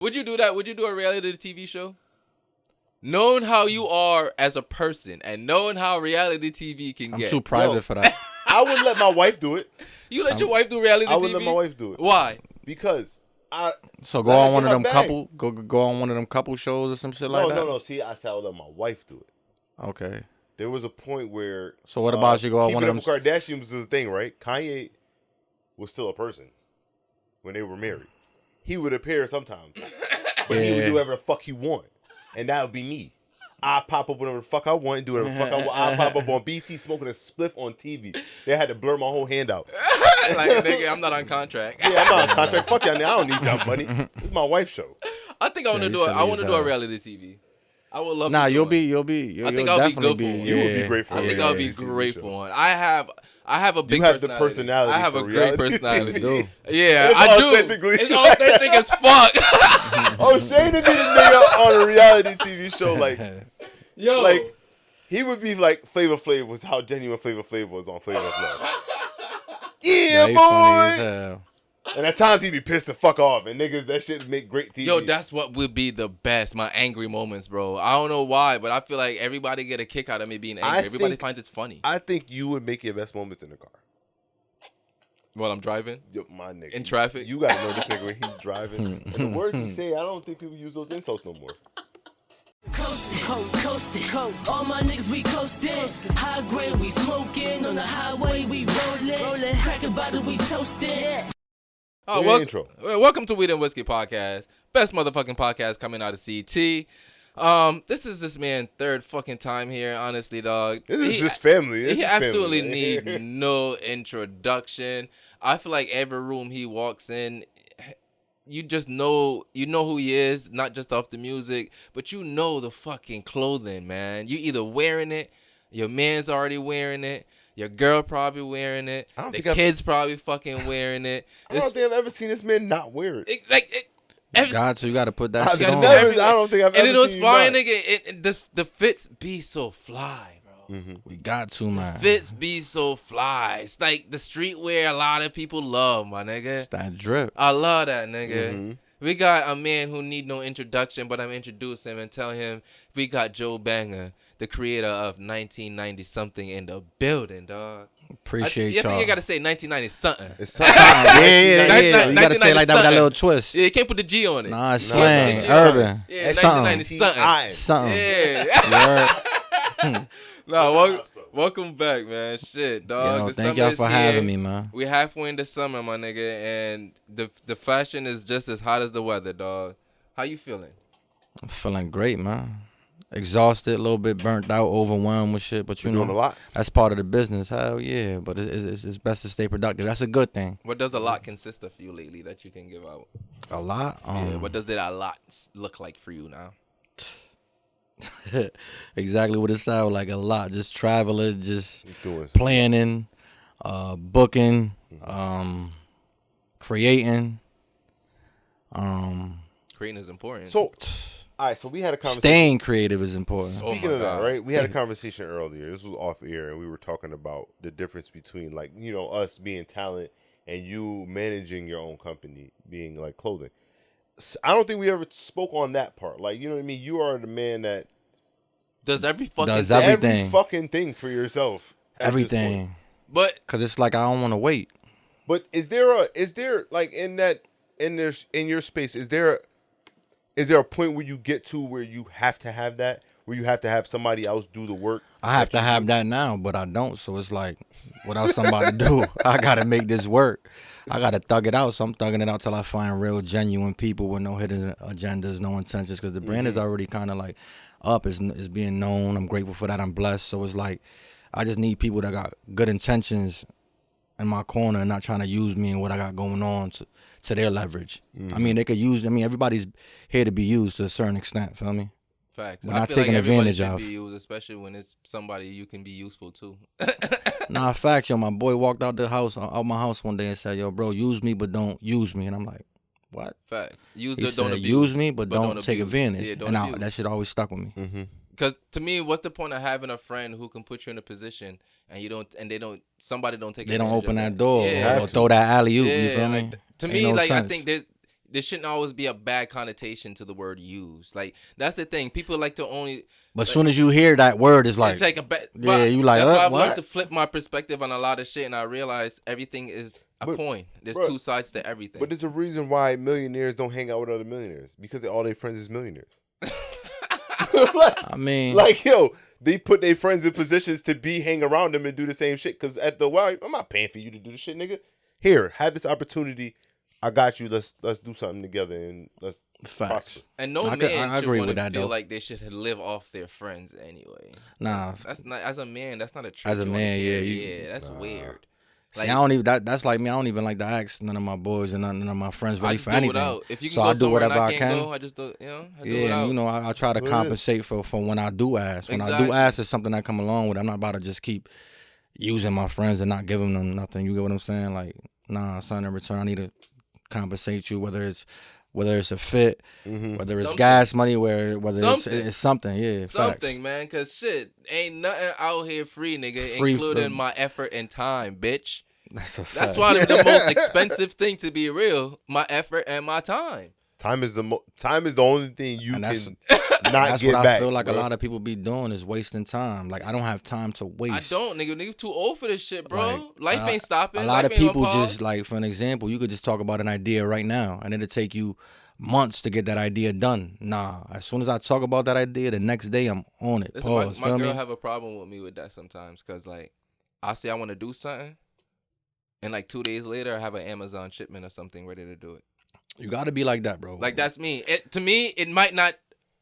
Would you do that? Would you do a reality TV show? Knowing how you are as a person and knowing how reality TV can get. I'm too private for that. I would let my wife do it. You let your wife do reality TV? I would let my wife do it. Why? Because So go on one of them couple go on one of them couple shows or some shit like that? No. See, I said I would let my wife do it. Okay. There was a point where So what about you go on one of them? Kardashians was the thing, right? Kanye was still a person when they were married. He would appear sometimes. But he would do whatever the fuck he want. And that would be me. I pop up whenever the fuck I want and do whatever the fuck I want. I pop up on BT smoking a spliff on TV. They had to blur my whole hand out. Like, nigga, I'm not on contract. Yeah, I'm not on contract. Fuck y'all, I don't need y'all money. This is my wife's show. I think I want to do it. I want to do a reality TV. I would love. Nah, to you'll do be. I think I'll be good for one. You would be great for one. I think I'll be great for one. I have a big you have personality. the personality. I have a great personality. TV. Yeah, I do. It's authentic as fuck. Oh, Shane would be the nigga on a reality TV show. Like, yo, like he would be like Flavor Flav was how genuine Flavor Flav was on Flavor of Love. Yeah, Nah, boy. funny as hell. And at times he'd be pissed the fuck off, and niggas that shit make great TV. Yo, that's what would be the best. My angry moments, bro. I don't know why, but I feel like everybody get a kick out of me being angry. Everybody finds it funny. I think you would make your best moments in the car. While I'm driving? Yo, my nigga. In traffic? You gotta know this nigga when he's driving. And the words he say, I don't think people use those insults no more. Coasting. All my niggas we coasting. High grade we smoking. On the highway we rolling. Crack a bottle we toasting. Oh, Intro. Welcome to Weed and Whiskey Podcast. Best motherfucking podcast coming out of CT. This is this man's third fucking time here, honestly, dog. This is just family. He absolutely need no introduction. I feel like every room he walks in, you just know, who he is, not just off the music, but you know the fucking clothing, man. You either wearing it, your man's already wearing it, your girl probably wearing it, the kids probably fucking wearing it. I don't think I've ever seen this man not wear it. You got to put that shit on. I don't think I've ever seen it. And it was fly, nigga. The fits be so fly, bro. Mm-hmm. We got to, man. The fits be so fly. It's like the streetwear a lot of people love, my nigga. It's that drip. I love that, nigga. Mm-hmm. We got a man who need no introduction, but I'm introduce him and tell him we got Joe Banga, the creator of 1990 something in the building, dog. Appreciate y'all. I y'all. think you gotta say 1990 something. It's something. Yeah. You gotta say it like that with that little twist. Yeah, you can't put the G on it. Nah, it's slang, urban. Yeah, something. 1990 something. Something. Yeah. No, welcome back, man. Shit, dog. Yo, thank y'all for having me, man. We halfway in the summer, my nigga, and the fashion is just as hot as the weather, dog. How you feeling? I'm feeling great, man. Exhausted, a little bit burnt out, overwhelmed with shit, but you know, doing a lot. That's part of the business. Hell yeah, but it's best to stay productive. That's a good thing. What does a lot consist of for you lately that you can give out? A lot? Yeah, what does that a lot look like for you now? Exactly what it sounds like, a lot. Just traveling, just planning, booking, creating. Creating is important. So, all right, so we had a conversation. Staying creative is important. Speaking of that, right? We had a conversation earlier. This was off air, and we were talking about the difference between, like, you know, us being talent and you managing your own company, being like clothing. I don't think we ever spoke on that part. Like, you know what I mean? You are the man that does everything. Every fucking thing for yourself. Everything. But because it's like I don't want to wait. But is there like in your space, is there a point where you get to where you have to have that, where you have to have somebody else do the work? I have to have that now, but I don't. So it's like, without somebody to do, I got to make this work. I got to thug it out. So I'm thugging it out till I find real, genuine people with no hidden agendas, no intentions. Because the brand is already kind of like up. It's being known. I'm grateful for that. I'm blessed. So it's like, I just need people that got good intentions in my corner and not trying to use me and what I got going on to their leverage. I mean, they could use, everybody's here to be used to a certain extent, feel me? Facts. We're not taking advantage of. Be used, especially when it's somebody you can be useful to. Nah, facts, yo. My boy walked out my house one day and said, "Yo, bro, use me, but don't use me." And I'm like, "What?" Facts. Don't use me, but don't take advantage. Yeah, and that shit always stuck with me. Mm-hmm. Because to me, what's the point of having a friend who can put you in a position and somebody don't take. They don't open that door or throw that alley oop. Yeah, You feel me? To me, like I think there shouldn't always be a bad connotation to the word use. Like that's the thing. People like to only. But as soon as you hear that word, it's like a bad. Yeah, you like, that's why I've what? learned to flip my perspective on a lot of shit, and I realize everything is a coin. There's two sides to everything. But there's a reason why millionaires don't hang out with other millionaires because all their friends is millionaires. I mean, like yo, they put their friends in positions to hang around them and do the same shit. Because at the I'm not paying for you to do the shit, nigga. Here, have this opportunity. I got you. Let's do something together and let's prosper. And no man should want to feel like they should live off their friends anyway. Nah, that's not as a man. That's not a trait. As a man, that's weird. Like, see, I don't even. That's like me. I don't even like to ask none of my boys and none of my friends really for anything. If you can so I do whatever I can. I just do, I try to compensate for when I do ask. When I do ask, it's something I come along with. I'm not about to just keep using my friends and not giving them nothing. You get what I'm saying? Like, nah, son, in return, I need to compensate you. Whether it's a fit, whether it's gas money, whether it's something. Yeah, something, facts. man. Cause shit, ain't nothing out here free, nigga. Including my effort and time, bitch. That's why the most expensive thing, to be real, my effort and my time. Time is the only thing you can not that's get what back. I feel like bro. a lot of people be doing is wasting time. Like, I don't have time to waste. I don't, nigga. Nigga too old for this shit, bro. Life ain't stopping. A lot of people just, like, for an example, you could just talk about an idea right now, and it'll take you months to get that idea done. Nah, as soon as I talk about that idea, the next day I'm on it. Listen, Pause. My girl have a problem with me with that sometimes, because, like, I'll say I want to do something, and, like, 2 days later, I have an Amazon shipment or something ready to do it. You got to be like that, bro. Like, that's me. To me, it might not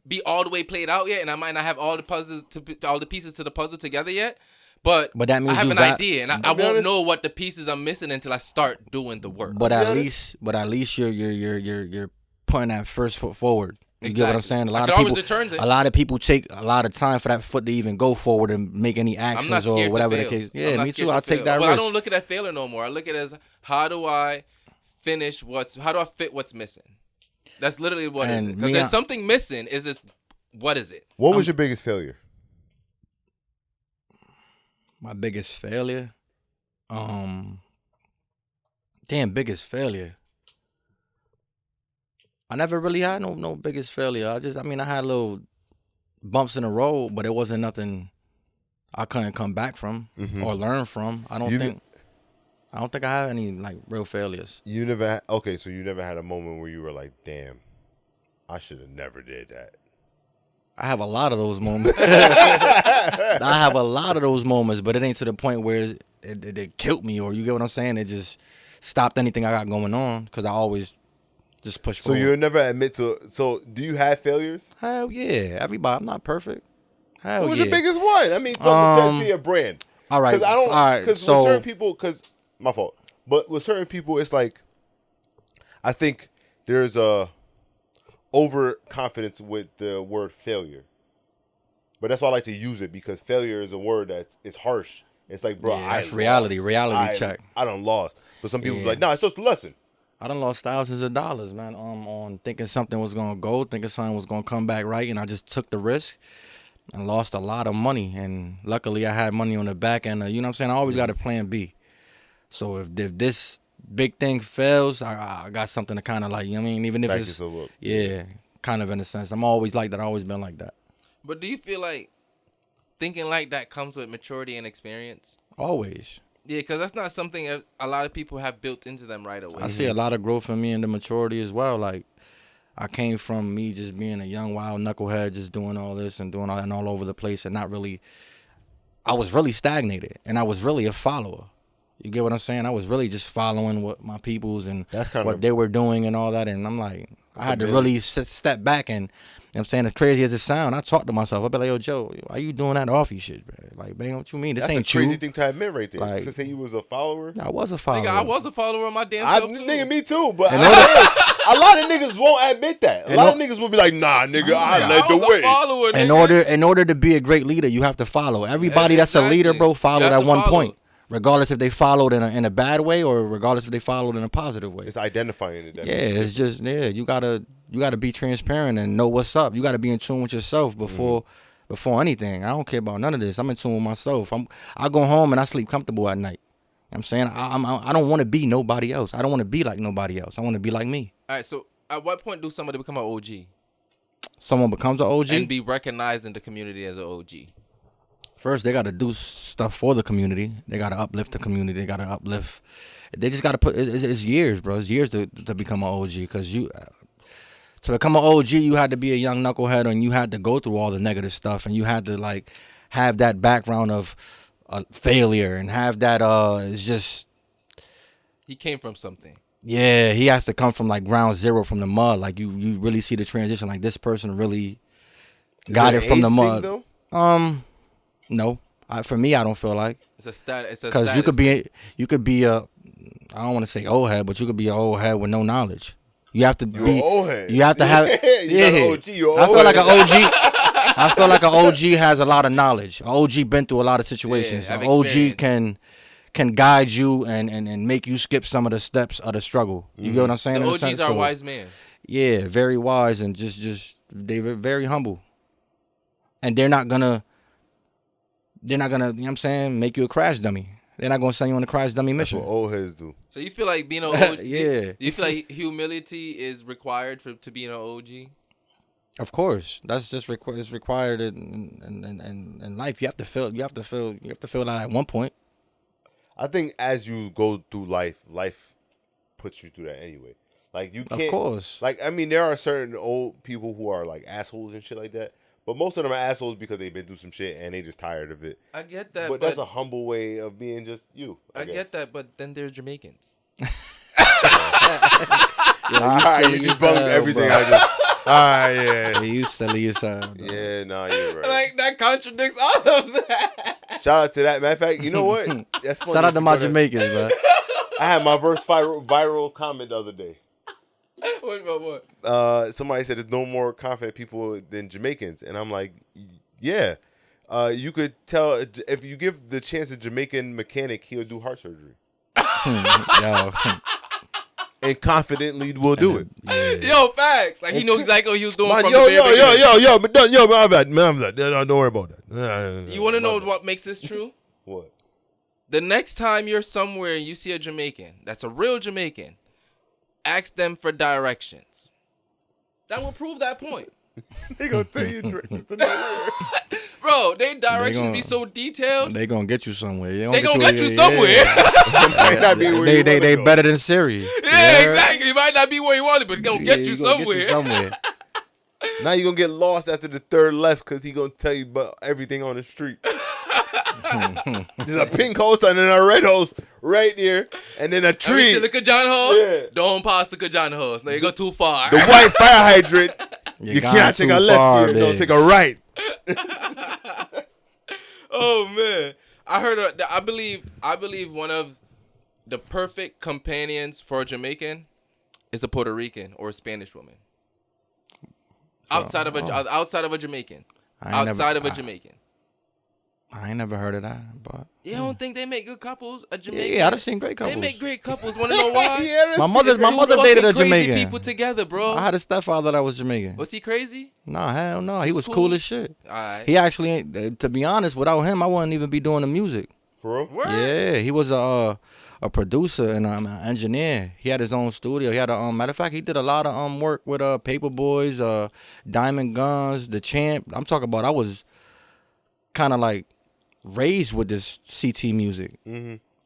be all the way played out yet, and I might not have all the pieces to the puzzle together yet. But that means I have an idea, and I won't know what the pieces I'm missing until I start doing the work. But at least you're putting that first foot forward. You get what I'm saying? A lot of people take a lot of time for that foot to even go forward and make any actions or whatever the case. Yeah, me too. I'll take that risk. I don't look at that failure no more. I look at it as how do I fit what's missing? That's literally what it is. Because there's something missing. What is it? What was your biggest failure? My biggest failure? Biggest failure. I never really had no biggest failure. I had little bumps in the road, but it wasn't nothing I couldn't come back from or learn from. I don't think I have any, like, real failures. You never so you never had a moment where you were like, damn, I should have never did that. I have a lot of those moments. I have a lot of those moments, but it ain't to the point where it killed me, or you get what I'm saying? It just stopped anything I got going on because I always just push forward. So you'll never admit to. So do you have failures? Hell yeah, everybody. I'm not perfect. Hell what was yeah. your biggest one? I mean, to your brand. All right. Because with certain people, my fault. But with certain people, it's like, I think there's a overconfidence with the word failure. But that's why I like to use it, because failure is a word it's harsh. It's like, bro, that's reality check. I done lost. But some people be like, nah, it's just a lesson. I done lost thousands of dollars, man, on thinking something was going to go, thinking something was going to come back right, and I just took the risk and lost a lot of money. And luckily, I had money on the back end. You know what I'm saying? I always got a plan B. So if this big thing fails, I got something to kind of, like, you know what I mean? Even if back it's, up. Yeah, kind of in a sense. I'm always like that. I've always been like that. But do you feel like thinking like that comes with maturity and experience? Always. Yeah, because that's not something a lot of people have built into them right away. I see a lot of growth in me and the maturity as well. Like, I came from me just being a young, wild knucklehead, just doing all this and doing all over the place, and not really, I was really stagnated, and I was really a follower. You get what I'm saying? I was really just following what my peoples and what they were doing and all that, and I'm like, I had to really step back and, you know what I'm saying, as crazy as it sounds, I talk to myself. I be like, yo, Joe, why you doing that offy shit, bro? Like, man, what you mean? This ain't true. That's a crazy thing to admit right there. Like, to say you was a follower. I was a follower. Nigga, I was a follower of my damn self, too. Nigga, me too. But a lot of niggas won't admit that. A lot of niggas will be like, nah, nigga, I led the way. Follower, nigga. In order to be a great leader, you have to follow. Everybody that's a leader, bro, followed at one point. Regardless if they followed in a bad way or regardless if they followed in a positive way. It's identifying it. Yeah, it's just, you gotta be transparent and know what's up. You gotta be in tune with yourself before anything. I don't care about none of this. I'm in tune with myself. I go home and I sleep comfortable at night. You know what I'm saying? I don't want to be nobody else. I don't want to be like nobody else. I want to be like me. All right, so At what point do somebody become an OG Someone becomes an OG. and be recognized in the community as an OG? First, they got to do stuff for the community. They got to uplift the community. They got to uplift. They just got to put. It's years, bro. It's years to become an OG. Because to become an OG, you had to be a young knucklehead, and you had to go through all the negative stuff, and you had to like have that background of failure, and have that. It's just. He came from something. Yeah, he has to come from like ground zero, from the mud. Like you really see the transition. Like this person really got it from the mud. No, for me, I don't feel like. It's a status. Because you could be a, I don't want to say old head, but you could be an old head with no knowledge. You have to be. Old head. You have to have. You're not an OG, you're I feel old like an head. OG. I feel like an OG has a lot of knowledge. An OG been through a lot of situations. Yeah, An have OG experience. can guide you and make you skip some of the steps of the struggle. You get what I'm saying? The In a OGs sense? are So, wise men. yeah, very wise and just they're very humble. And they're not gonna, you know what I'm saying, make you a crash dummy. They're not gonna send you on a crash dummy That's mission. what old heads do. So you feel like being an OG? Yeah. You feel like humility is required to be an OG? Of course, that's just it's required in life. You have to feel that at one point. I think as you go through life puts you through that anyway. Like you can't. Of course. Like I mean, there are certain old people who are like assholes and shit like that. But most of them are assholes because they've been through some shit and they just tired of it. I get that, But that's a humble way of being just you. I guess. get that, but then there's Jamaicans. You just bumped everything. I just. Yeah. You silly as hell. Bro. Yeah, nah, you're right. Like that contradicts all of that. Shout out to that. Matter of fact, you know what? That's funny. Shout out to my because Jamaicans, bro. I had my first viral comment the other day. What? Somebody said there's no more confident people than Jamaicans, and I'm like, yeah. You could tell if you give the chance a Jamaican mechanic, he'll do heart surgery, Yo. and confidently will do it. Yeah. Yo, facts. Like he knew exactly what he was doing Man, from yo, the very beginning. I'm bad. Don't worry about that. You want to know what makes this true? What? The next time you're somewhere and you see a Jamaican, that's a real Jamaican, ask them for directions. That will prove that point. They gonna tell you directions to nowhere. Bro, they directions be so detailed. They gonna get you somewhere. They gonna get you somewhere. Might not be where you They wanna go. better than Siri. Yeah, exactly. It might not be where you want it, but it's gonna get you somewhere. Now you're gonna get lost after the third left because he gonna tell you about everything on the street. There's a pink house and then a red house right there, and then a Have you tree. seen the Kajan house? Yeah. Don't pass the Kajan house. No, you go too far. The white fire hydrant. You gone can't take too a left far, here. Don't bitch. take a right. Oh man, I heard. I believe one of the perfect companions for a Jamaican is a Puerto Rican or a Spanish woman. Outside of a Jamaican. Outside of a Jamaican. I ain't never heard of that, but You don't think they make good couples? A Jamaican. yeah, I've seen great couples. They make great couples. Want to know why? Yeah, My mother Two dated a fucking crazy Jamaican. people together, bro. I had a stepfather that was Jamaican. Was he crazy? No, hell no. He was cool? cool as shit. All right. He actually ain't. To be honest, without him, I wouldn't even be doing the music. For real? Word? Yeah, he was a producer and an engineer. He had his own studio. He had a matter of fact, he did a lot of work with Paper Boys, Diamond Guns, The Champ. I'm talking about I was kind of like raised with this CT music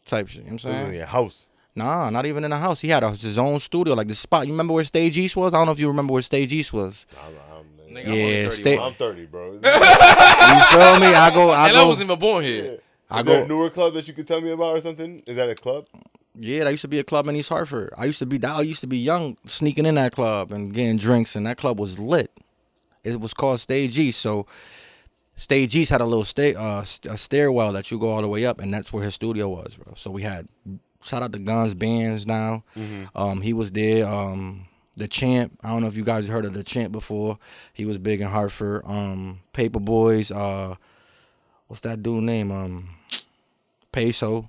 type shit. You know what I'm It was in saying? your house. Nah, not even in the house. He had his own studio, like the spot. You remember where Stage East was? I don't know if you remember where Stage East was. Nigga, Yeah, I'm only stay- 31. I'm 30, bro. You feel me? I go. And I wasn't even born here. Is there a newer club that you could tell me about or something? Is that a club? Yeah, that used to be a club in East Hartford. I used to be young, sneaking in that club and getting drinks, and that club was lit. It was called Stage East. So Stage East had a little a stairwell that you go all the way up, and that's where his studio was, bro. So we had shout out to Guns Bands now. He was there. The Champ. I don't know if you guys heard of The Champ before. He was big in Hartford. Paper Boys. What's that dude name? Peso.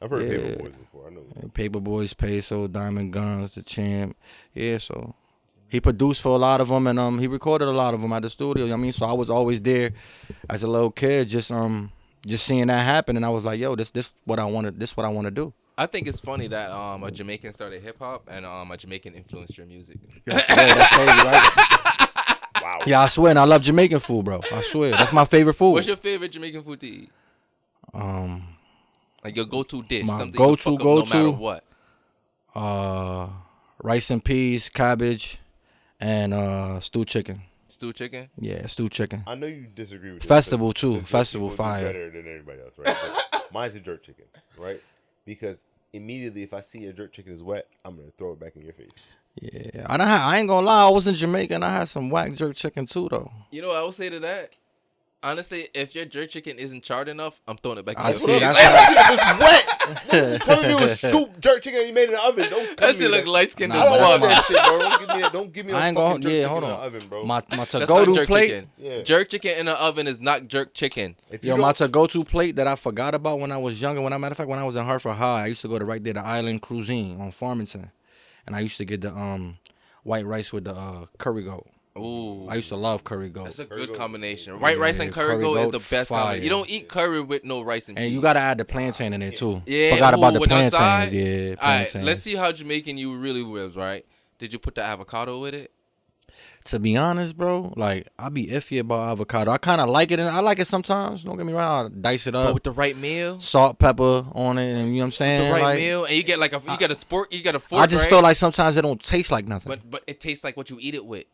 I've heard Yeah. Paper Boys before. I know. Paper Boys, Peso, Diamond Guns, The Champ. Yeah, so he produced for a lot of them, and he recorded a lot of them at the studio. You know what I mean, so I was always there as a little kid, just seeing that happen, and I was like, yo, this what I wanted. This what I want to do. I think it's funny that a Jamaican started hip hop and a Jamaican influenced your music. Yeah, that's crazy, right? Wow. Yeah, I swear, and I love Jamaican food, bro. I swear, that's my favorite food. What's your favorite Jamaican food to eat? Like your go-to dish, My something go-to, you fuck up no matter what. Rice and peas, cabbage, and stewed chicken. Stew chicken. Yeah, stewed chicken. I know you disagree with this, Festival, too. because Festival jerk chicken fire. better than everybody else, right? But mine's a jerk chicken, right? Because immediately if I see a jerk chicken is wet, I'm gonna throw it back in your face. Yeah, I ain't gonna lie. I was in Jamaica and I had some whack jerk chicken too, though. You know what I would say to that? Honestly, if your jerk chicken isn't charred enough, I'm throwing it back in I your see, face. that's It's wet. Come to me with soup, jerk chicken, and you made it in the oven. Don't That shit look light skinned Nah, as I don't want fuck. that shit, bro. Don't give me I a ain't fucking gonna. jerk Yeah, chicken hold in the on. oven, bro. My That's to-go-to not jerk plate. chicken. Yeah. Jerk chicken in the oven is not jerk chicken. If you Yo, my don't- to-go-to plate that I forgot about when I was younger. Matter of fact, when I was in Hartford High, I used to go to right there, the Island Cuisine on Farmington, and I used to get the white rice with the curry goat. Ooh, I used to love curry goat. that's a Curry good goat. combination. White rice and curry curry goat is goat, the best fire. combination. You don't eat curry with no rice and peas. And you gotta add the plantain in there too. Yeah, Forgot about the with plantains. side? Yeah, All right, plantain. let's see how Jamaican you really was, right? Did you put the avocado with it? To be honest, bro, like I be iffy about avocado. I kind of like it, and I like it sometimes. Don't get me wrong. I'll dice it But up, with the right meal, salt, pepper on it, and you know what I'm saying. the right Like, meal, and you get like you got a fork, you got a fork. I just right? feel like sometimes it don't taste like nothing. but it tastes like what you eat it with.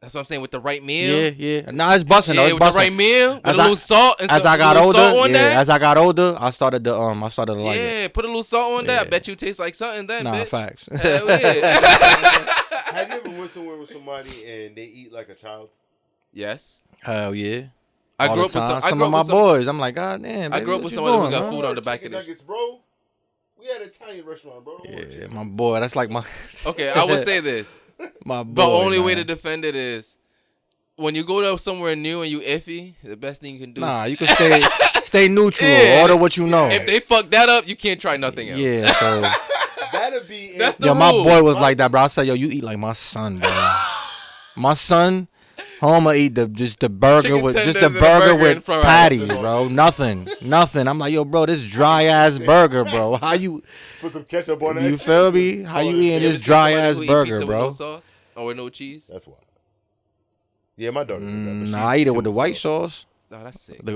That's what I'm saying. With the right meal, Yeah. Nah, it's busting though. yeah, It's with the busting. right meal, with As a little salt and as I got little older, salt on yeah. that. As I got older, I started to like it. Yeah, put a little salt on that. I Yeah. bet you taste like something then, Nah, bitch. facts. Hell yeah. have you ever went somewhere with somebody and they eat like a child? Yes. Hell yeah. I All grew the up with time. some. I Some grew of up my with some. boys. I'm like, God damn. I Baby, grew up what with you somebody who doing, got huh? food on the back of Chicken this. nuggets, bro. We had an Italian restaurant, bro. Yeah, my boy. That's like my Okay, I would say this. my boy. The only way to man. defend it is when you go to somewhere new and you iffy. The best thing you can do. Nah, is, you can stay neutral. Yeah. Order what you know. if they fuck that up, you can't try nothing else. Yeah, so That'd be. That's the yo, my rule. boy was like that, bro. I said, yo, you eat like my son, bro. My son, Homer eat just the burger Chicken with just tenders the and a burger burger in with front of patties, us. bro. Nothing. I'm like, yo, bro, this dry ass burger, bro. How you Put some ketchup on that. you feel me? How you eating You ever this see dry somebody ass who eat burger, pizza bro? With no sauce or with no cheese? That's why. Yeah, my daughter. does that, but Nah, she I eat it too, with the white so- sauce. No, that's sick. Huh?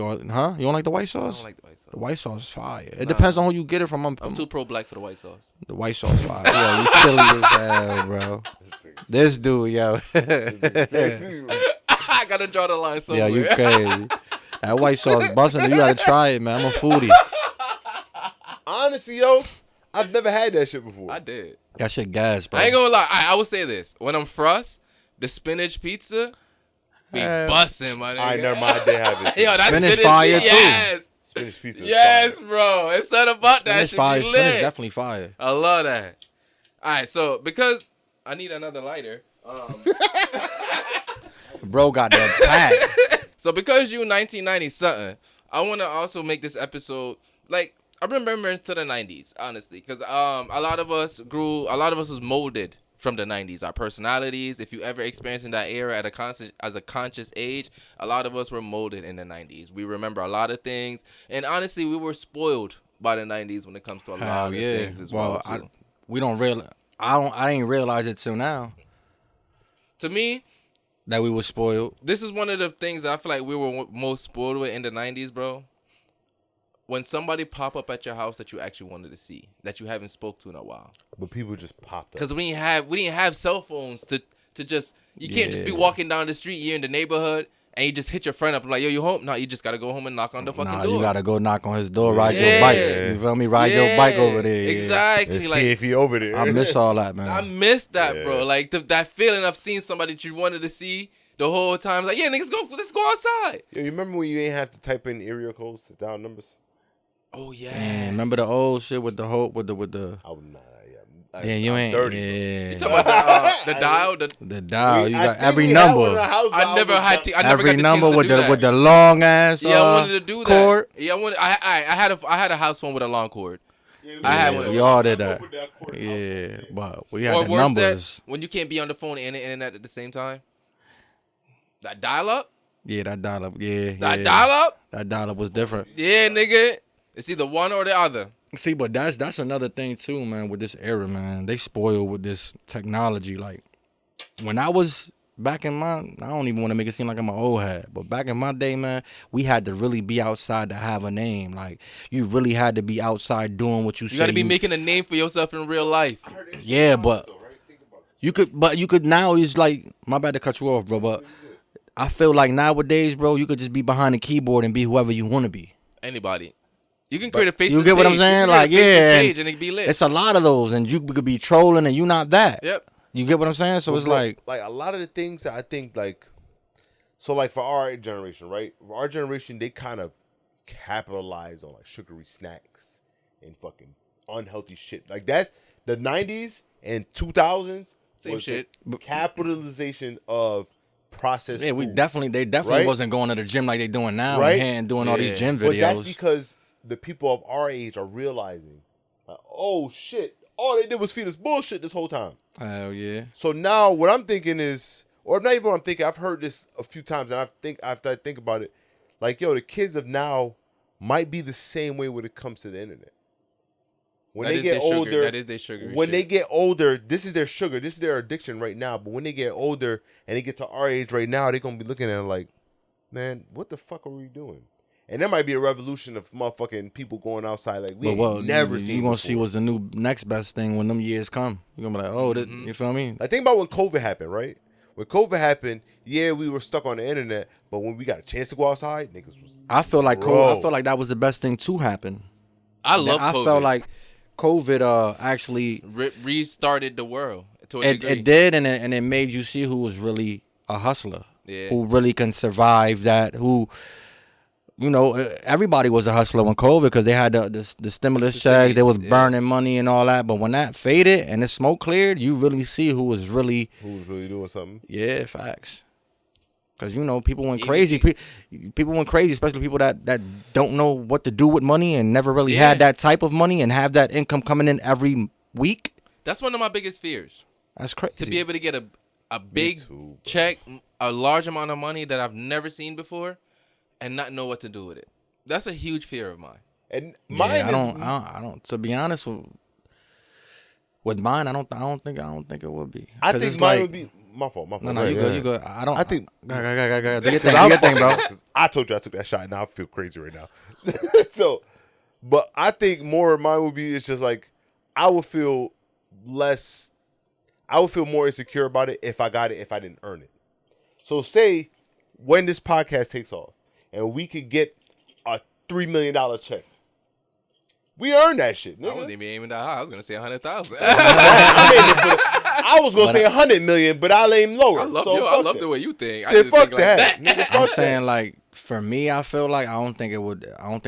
You don't like the white I sauce? don't like the white sauce. The white sauce is fire. It depends on who you get it from. I'm too pro black for the white sauce. The white sauce fire. Yeah, you silly as hell, bro. This dude, yo. I gotta draw the line somewhere. Yeah, you crazy. That white sauce busting. You gotta try it, man. I'm a foodie. Honestly, yo, I've never had that shit before. I did. That shit gas, bro. I ain't gonna lie. I would say this. When I'm frost, the spinach pizza be busting, my nigga. I never mind. I did have it. Yo, that's Spinach spinach fire, pizza. too. Yes. Spinach pizza. is Yes, fire. bro. It's something about that Spinach shit fire. be Spinach lit. definitely fire. I love that. All right, so because I need another lighter. Bro got that pack. So because you 1990 something, I want to also make this episode like I remember to the 90s, honestly, because a lot of us was molded from the 90s. Our personalities, if you ever experienced in that era as a conscious age, a lot of us were molded in the 90s. We remember a lot of things, and honestly, we were spoiled by the 90s when it comes to a lot Hell of yeah. things as well. Too. I didn't realize it till now To me, that we were spoiled. this is one of the things that I feel like we were most spoiled with in the 90s, bro. When somebody pop up at your house that you actually wanted to see, that you haven't spoke to in a while. But people just popped up. Because we didn't have cell phones to just, you can't just be Yeah. walking down the street, you're in the neighborhood, and you just hit your friend up like, yo, you home? No, you just got to go home and knock on the fucking Nah, door. you gotta go knock on his door, ride your Yeah. bike. You feel me? Ride your bike over there. Yeah. Exactly. Let's Like, see if he over there. I miss all that, man. I miss that, Yeah. bro. Like that feeling of seeing somebody that you wanted to see the whole time. Like, yeah, niggas, let's go outside. Yo, you remember when you ain't have to type in area codes, down numbers? Oh, yeah. Damn, remember the old shit with the I would not. Yeah, Yeah, you I'm ain't. dirty. You Yeah. talking about the dial? The dial. You I got think every we had one in number. the house, but I never was had not- to. I never Every got the number chance to with do the that. with the long ass. Yeah, I wanted to do that. cord. Yeah, I had a house phone with a long cord. Yeah, I had yeah, one of We those. all did I that. put cord out. Yeah, but we had Or the worse, numbers. that when you can't be on the phone and the internet at the same time. That dial up. Yeah, that dial up. Yeah, That yeah. dial up. That dial up was different. Yeah, nigga. It's either one or the other. See, but that's another thing too, man. With this era, man, they spoiled with this technology. Like when I was back in my, I don't even want to make it seem like I'm an old head, but back in my day, man, we had to really be outside to have a name. Like you really had to be outside doing what you say. You got to be making a name for yourself in real life. Yeah, but you could now. It's like, my bad to cut you off, bro, but I feel like nowadays, bro, you could just be behind the keyboard and be whoever you want to be. Anybody. You can create a face. You get what I'm saying? Like, yeah, and it be lit. it's a lot of those, and you could be trolling, and you not that. Yep. You get what I'm saying? So But it's bro, like a lot of the things that I think so like for our generation, right? Our generation, they kind of capitalize on like sugary snacks and fucking unhealthy shit. Like that's the 90s and 2000s. Same was shit. the capitalization of processed yeah, food. they definitely right? wasn't going to the gym like they doing now, Right? and doing all these gym videos. But that's because the people of our age are realizing, like, oh shit, all they did was feed us bullshit this whole time. Hell yeah. So now what I'm thinking is, or not even what I'm thinking, I've heard this a few times, and after I think about it, like, yo, the kids of now might be the same way when it comes to the internet. When they get older, that is their sugar. when they get older, this is their sugar, this is their addiction right now. But when they get older and they get to our age right now, they're gonna be looking at it like, man, what the fuck are we doing? And there might be a revolution of motherfucking people going outside like we ain't never seen. You gonna before. see what's the new next best thing when them years come. You gonna be like, oh, you feel me? Like, think about when COVID happened, right? When COVID happened, yeah, we were stuck on the internet, but when we got a chance to go outside, niggas was. I feel like Bro. I feel like that was the best thing to happen. I love I COVID. felt like COVID actually restarted the world to a degree. it did, and it made you see who was really a hustler, Yeah. who really can survive that, who. You know, everybody was a hustler when COVID because they had the stimulus checks. They was burning money and all that. But when that faded and the smoke cleared, you really see who was really doing something. Yeah, facts. Because, you know, people went crazy. People went crazy, especially people that don't know what to do with money and never really had that type of money and have that income coming in every week. That's one of my biggest fears. That's crazy. To be able to get a big check, a large amount of money that I've never seen before, and not know what to do with it. That's a huge fear of mine. And mine I don't. To be honest with mine, I don't think it would be. I think mine would be my fault. No, you good. You good. I think. Go. Do your thing, bro. I told you I took that shot. Now I feel crazy right now. So, but I think more of mine would be. It's just like I would feel more insecure about it if I got it if I didn't earn it. So say when this podcast takes off and we could get a $3 million check. We earned that shit, nigga. I wasn't even aiming that high. I was gonna say 100,000. I was gonna say 100 million, but I aimed lower. I love the way you think. I Said just fuck think that. Like Nigga, fuck I'm that. saying, like, for me, I feel like I don't think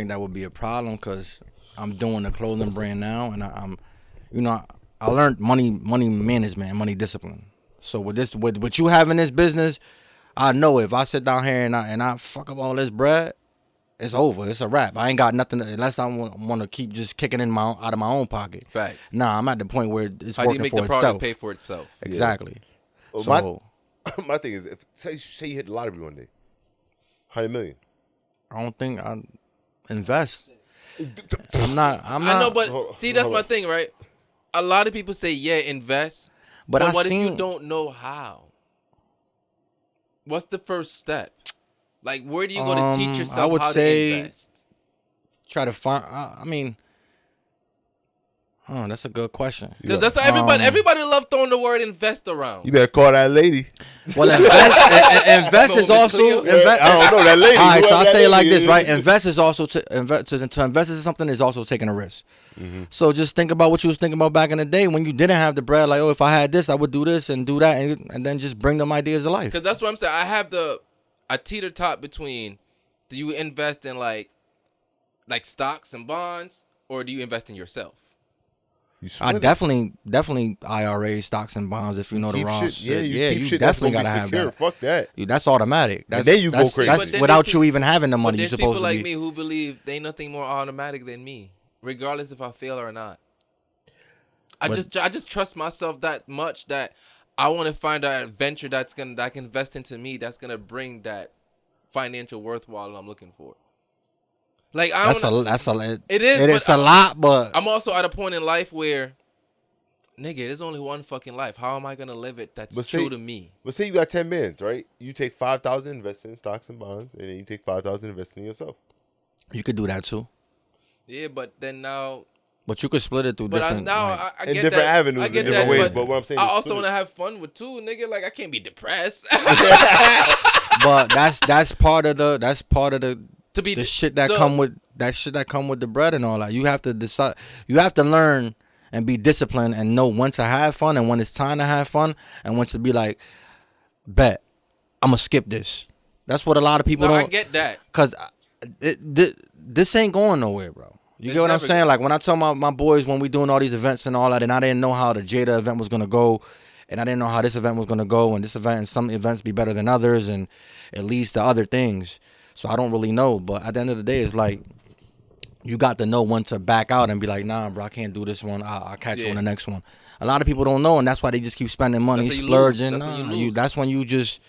that would be a problem because I'm doing a clothing brand now, and I learned money management, money discipline. So with what you have in this business, I know if I sit down here and I fuck up all this bread, it's over. It's a wrap. I ain't got nothing unless I want to keep just kicking in out of my own pocket. Facts. Nah, I'm at the point where it's how do you working make for the product itself. pay for itself? Exactly. Well, So my thing is, if say you hit the lottery one day, 100 million. I don't think I invest. I'm not. I know, but see, that's my thing, right? A lot of people say, yeah, invest. But what if you don't know how? What's the first step? Like, where do you go to teach yourself I would how say, to invest? Try to find. That's a good question. Because that's how everybody love throwing the word invest around. You better call that lady. Well, invest is also. I don't know that lady. All right, so I say it like this, right? Yeah. Invest is also to invest in something is also taking a risk. Mm-hmm. So just think about what you was thinking about back in the day when you didn't have the bread. Like, oh, if I had this, I would do this and do that, and then just bring them ideas to life. Because that's what I'm saying. I teeter tot between, do you invest in like stocks and bonds, or do you invest in yourself? I definitely IRA, stocks and bonds. If you know the wrong shit, you definitely gotta have that. Fuck that. That's automatic. Then you go crazy. That's without you even having the money. You're supposed to be. There's people like me who believe they ain't nothing more automatic than me, regardless if I fail or not. I just trust myself that much that I want to find a venture that I can invest into me that's gonna bring that financial worthwhile I'm looking for. Like I That's don't. It is. It but is a lot, but I'm also at a point in life where, nigga, there's only one fucking life. How am I gonna live it? That's true to me. But say you got 10 bands, right? You take 5,000 invest in stocks and bonds, and then you take 5,000 invest in yourself. you could do that too. Yeah, but then now. But you could split it through But different. I In get different that. avenues, I in get different that, ways. but But what I'm saying I is also split want it. to have fun with too, nigga. Like I can't be depressed. but that's part of the To be the shit that so- come with the bread and all that. You have to decide. You have to learn and be disciplined and know when to have fun and when it's time to have fun and when to be like, bet I'm gonna skip this. That's what a lot of people No, don't. I get that. Cause this ain't going nowhere, bro. You It's get what I'm never saying? go- Like when I tell my boys when we doing all these events and all that, and I didn't know how the Jada event was gonna go, and I didn't know how this event was gonna go, and this event and some events be better than others, and it leads to other things. So I don't really know. But at the end of the day, it's like you got to know when to back out and be like, nah, bro, I can't do this one. I'll catch you on the next one. A lot of people don't know, and that's why they just keep spending money, That's when you lose. splurging. That's when you Nah, lose. that's when you just.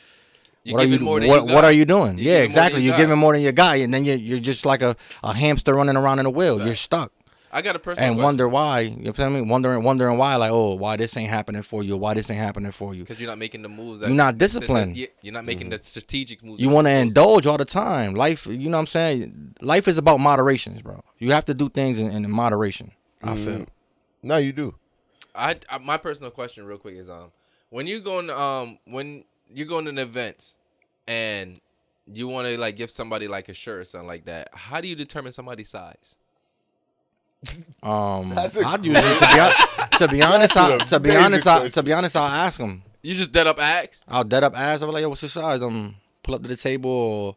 You What are you? giving more than you got. What are you doing? You Yeah, giving more than exactly. you You're got. giving more than you got, and then you're just like a hamster running around in a wheel. You're stuck I got a personal and question. wonder why. You know what I mean? Wondering why, like, oh, why this ain't happening for you? Why this ain't happening for you? Because you're not making the moves. You're not disciplined. You're not making the strategic moves. You want to indulge all the time. Life, you know what I'm saying? Life is about moderations, bro. You have to do things in moderation. I feel. No, you do. My personal question, real quick, is when you're going to events and you want to like give somebody like a shirt or something like that, how do you determine somebody's size? I'd usually, to be honest, I'll ask them. You just dead up ask? I'll dead up ask. I'll be like, yo, what's your size? Pull up to the table, or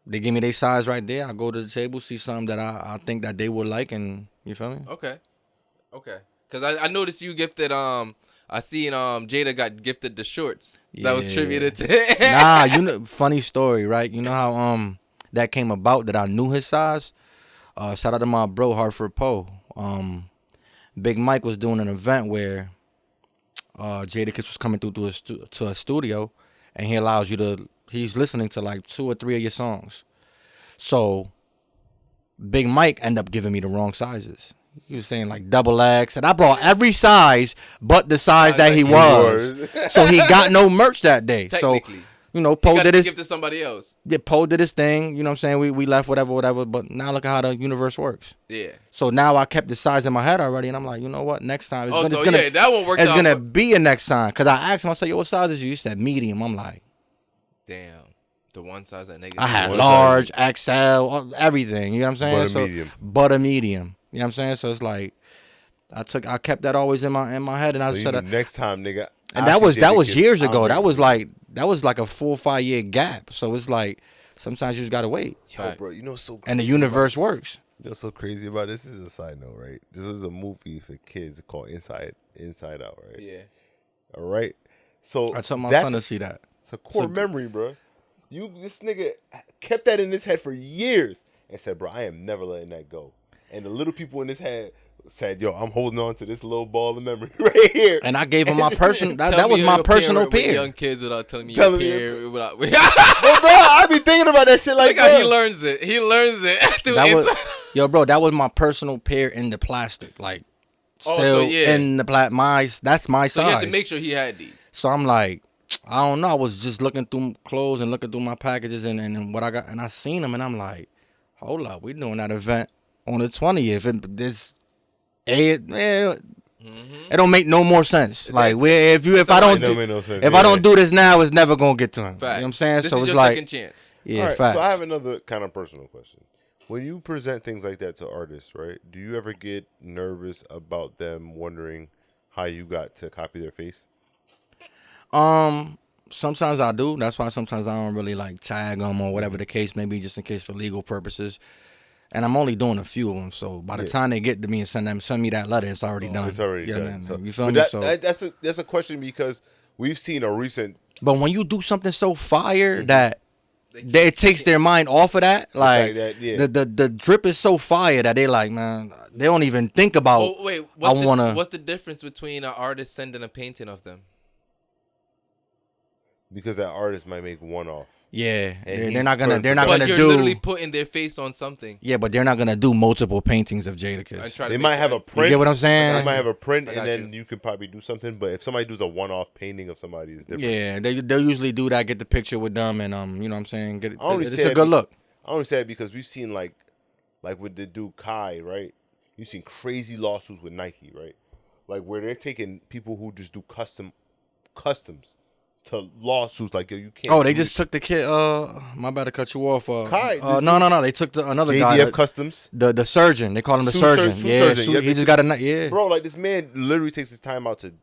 they give me their size right there. I go to the table, see something that I think that they would like, and you feel me? Okay. Because I noticed you gifted I seen Jada got gifted the shorts that was tributed to. Nah, you know, funny story, right? You know how that came about that I knew his size. Shout out to my bro Hartford Poe. Big Mike was doing an event where Jada Kiss was coming through to a studio, and he allows you to. He's listening to like 2 or 3 of your songs. So Big Mike ended up giving me the wrong sizes. He was saying like double X, and I brought every size but the size that he was. So he got no merch that day. So Technically. you know, You Poe got did to his. give to somebody else. Yeah, Poe did his thing. You know what I'm saying? We left whatever. But now look at how the universe works. Yeah. So now I kept the size in my head already, and I'm like, you know what? Next time That one worked it's out. gonna be a next time. Cause I asked him, I said, yo, what size is you? He said medium. I'm like, Damn. The one size that nigga. I had One large, XL, everything. You know what I'm saying? Butter medium. You know what I'm saying? So it's like I kept that always in my head, and I So said, next time, nigga. and that was years ago. That was like a 4 or 5 year gap. So it's like sometimes you just gotta wait. Yo, bro, you know what's so crazy And the universe about works. You know what's so crazy about this? This is a side note, right? This is a movie for kids called Inside Out, right? Yeah. All right. So I told my that's son to see that. It's a core memory, bro. This nigga kept that in his head for years and said, bro, I am never letting that go. And the little people in his head said, yo, I'm holding on to this little ball of memory right here. And I gave him my personal. Tell that was me my your personal with peer. Young kids without telling me Telling your me peer. Without, But bro, I be thinking about that shit like Look how he that. learns it. He learns it through That was, inside. yo, bro, that was my personal pair in the plastic, like Oh, still so yeah. in the that's my So size. you have to make sure he had these. So I'm like, I don't know. I was just looking through clothes and looking through my packages and what I got, and I seen them, and I'm like, hold up, we doing that event on the 20th. It don't make no more sense. Like if I don't do this now, it's never gonna get to him. Fact. You know what I'm saying? This so is it's your like, second chance. yeah, All right, facts. so I have another kind of personal question. When you present things like that to artists, right, do you ever get nervous about them wondering how you got to copy their face? Sometimes I do. That's why sometimes I don't really like tag them or whatever the case may be, just in case for legal purposes. And I'm only doing a few of them, so by the time they get to me and send me that letter, it's already done. It's already done. Man, So, you feel but me? that's a question because we've seen a recent. But when you do something so fire that it takes their mind off of that, like that, yeah. the drip is so fire that they like, man, they don't even think about. Oh wait, what's the difference between an artist sending a painting of them? because that artist might make one off. Yeah, And they're not gonna But you're do. literally putting their face on something. Yeah, but they're not gonna do multiple paintings of Jadakiss. They might have a print. You get what I'm saying? They might have a print, I and got then you could probably do something. But if somebody does a one-off painting of somebody, it's different. Yeah, they'll usually do that. Get the picture with them, and you know what I'm saying. Get it. I only It's say a it good look. I only say it because we've seen like with the dude Kai, right? You've seen crazy lawsuits with Nike, right? Like where they're taking people who just do customs to lawsuits. Like, yo, you can't. Oh, they just took the kid. My bad to cut you off. Kai, no. They took another guy. JDF Customs. The surgeon. They call him the Shoe surgeon. surgeon. Yeah, he just got a yeah. Bro, like this man literally takes his time out to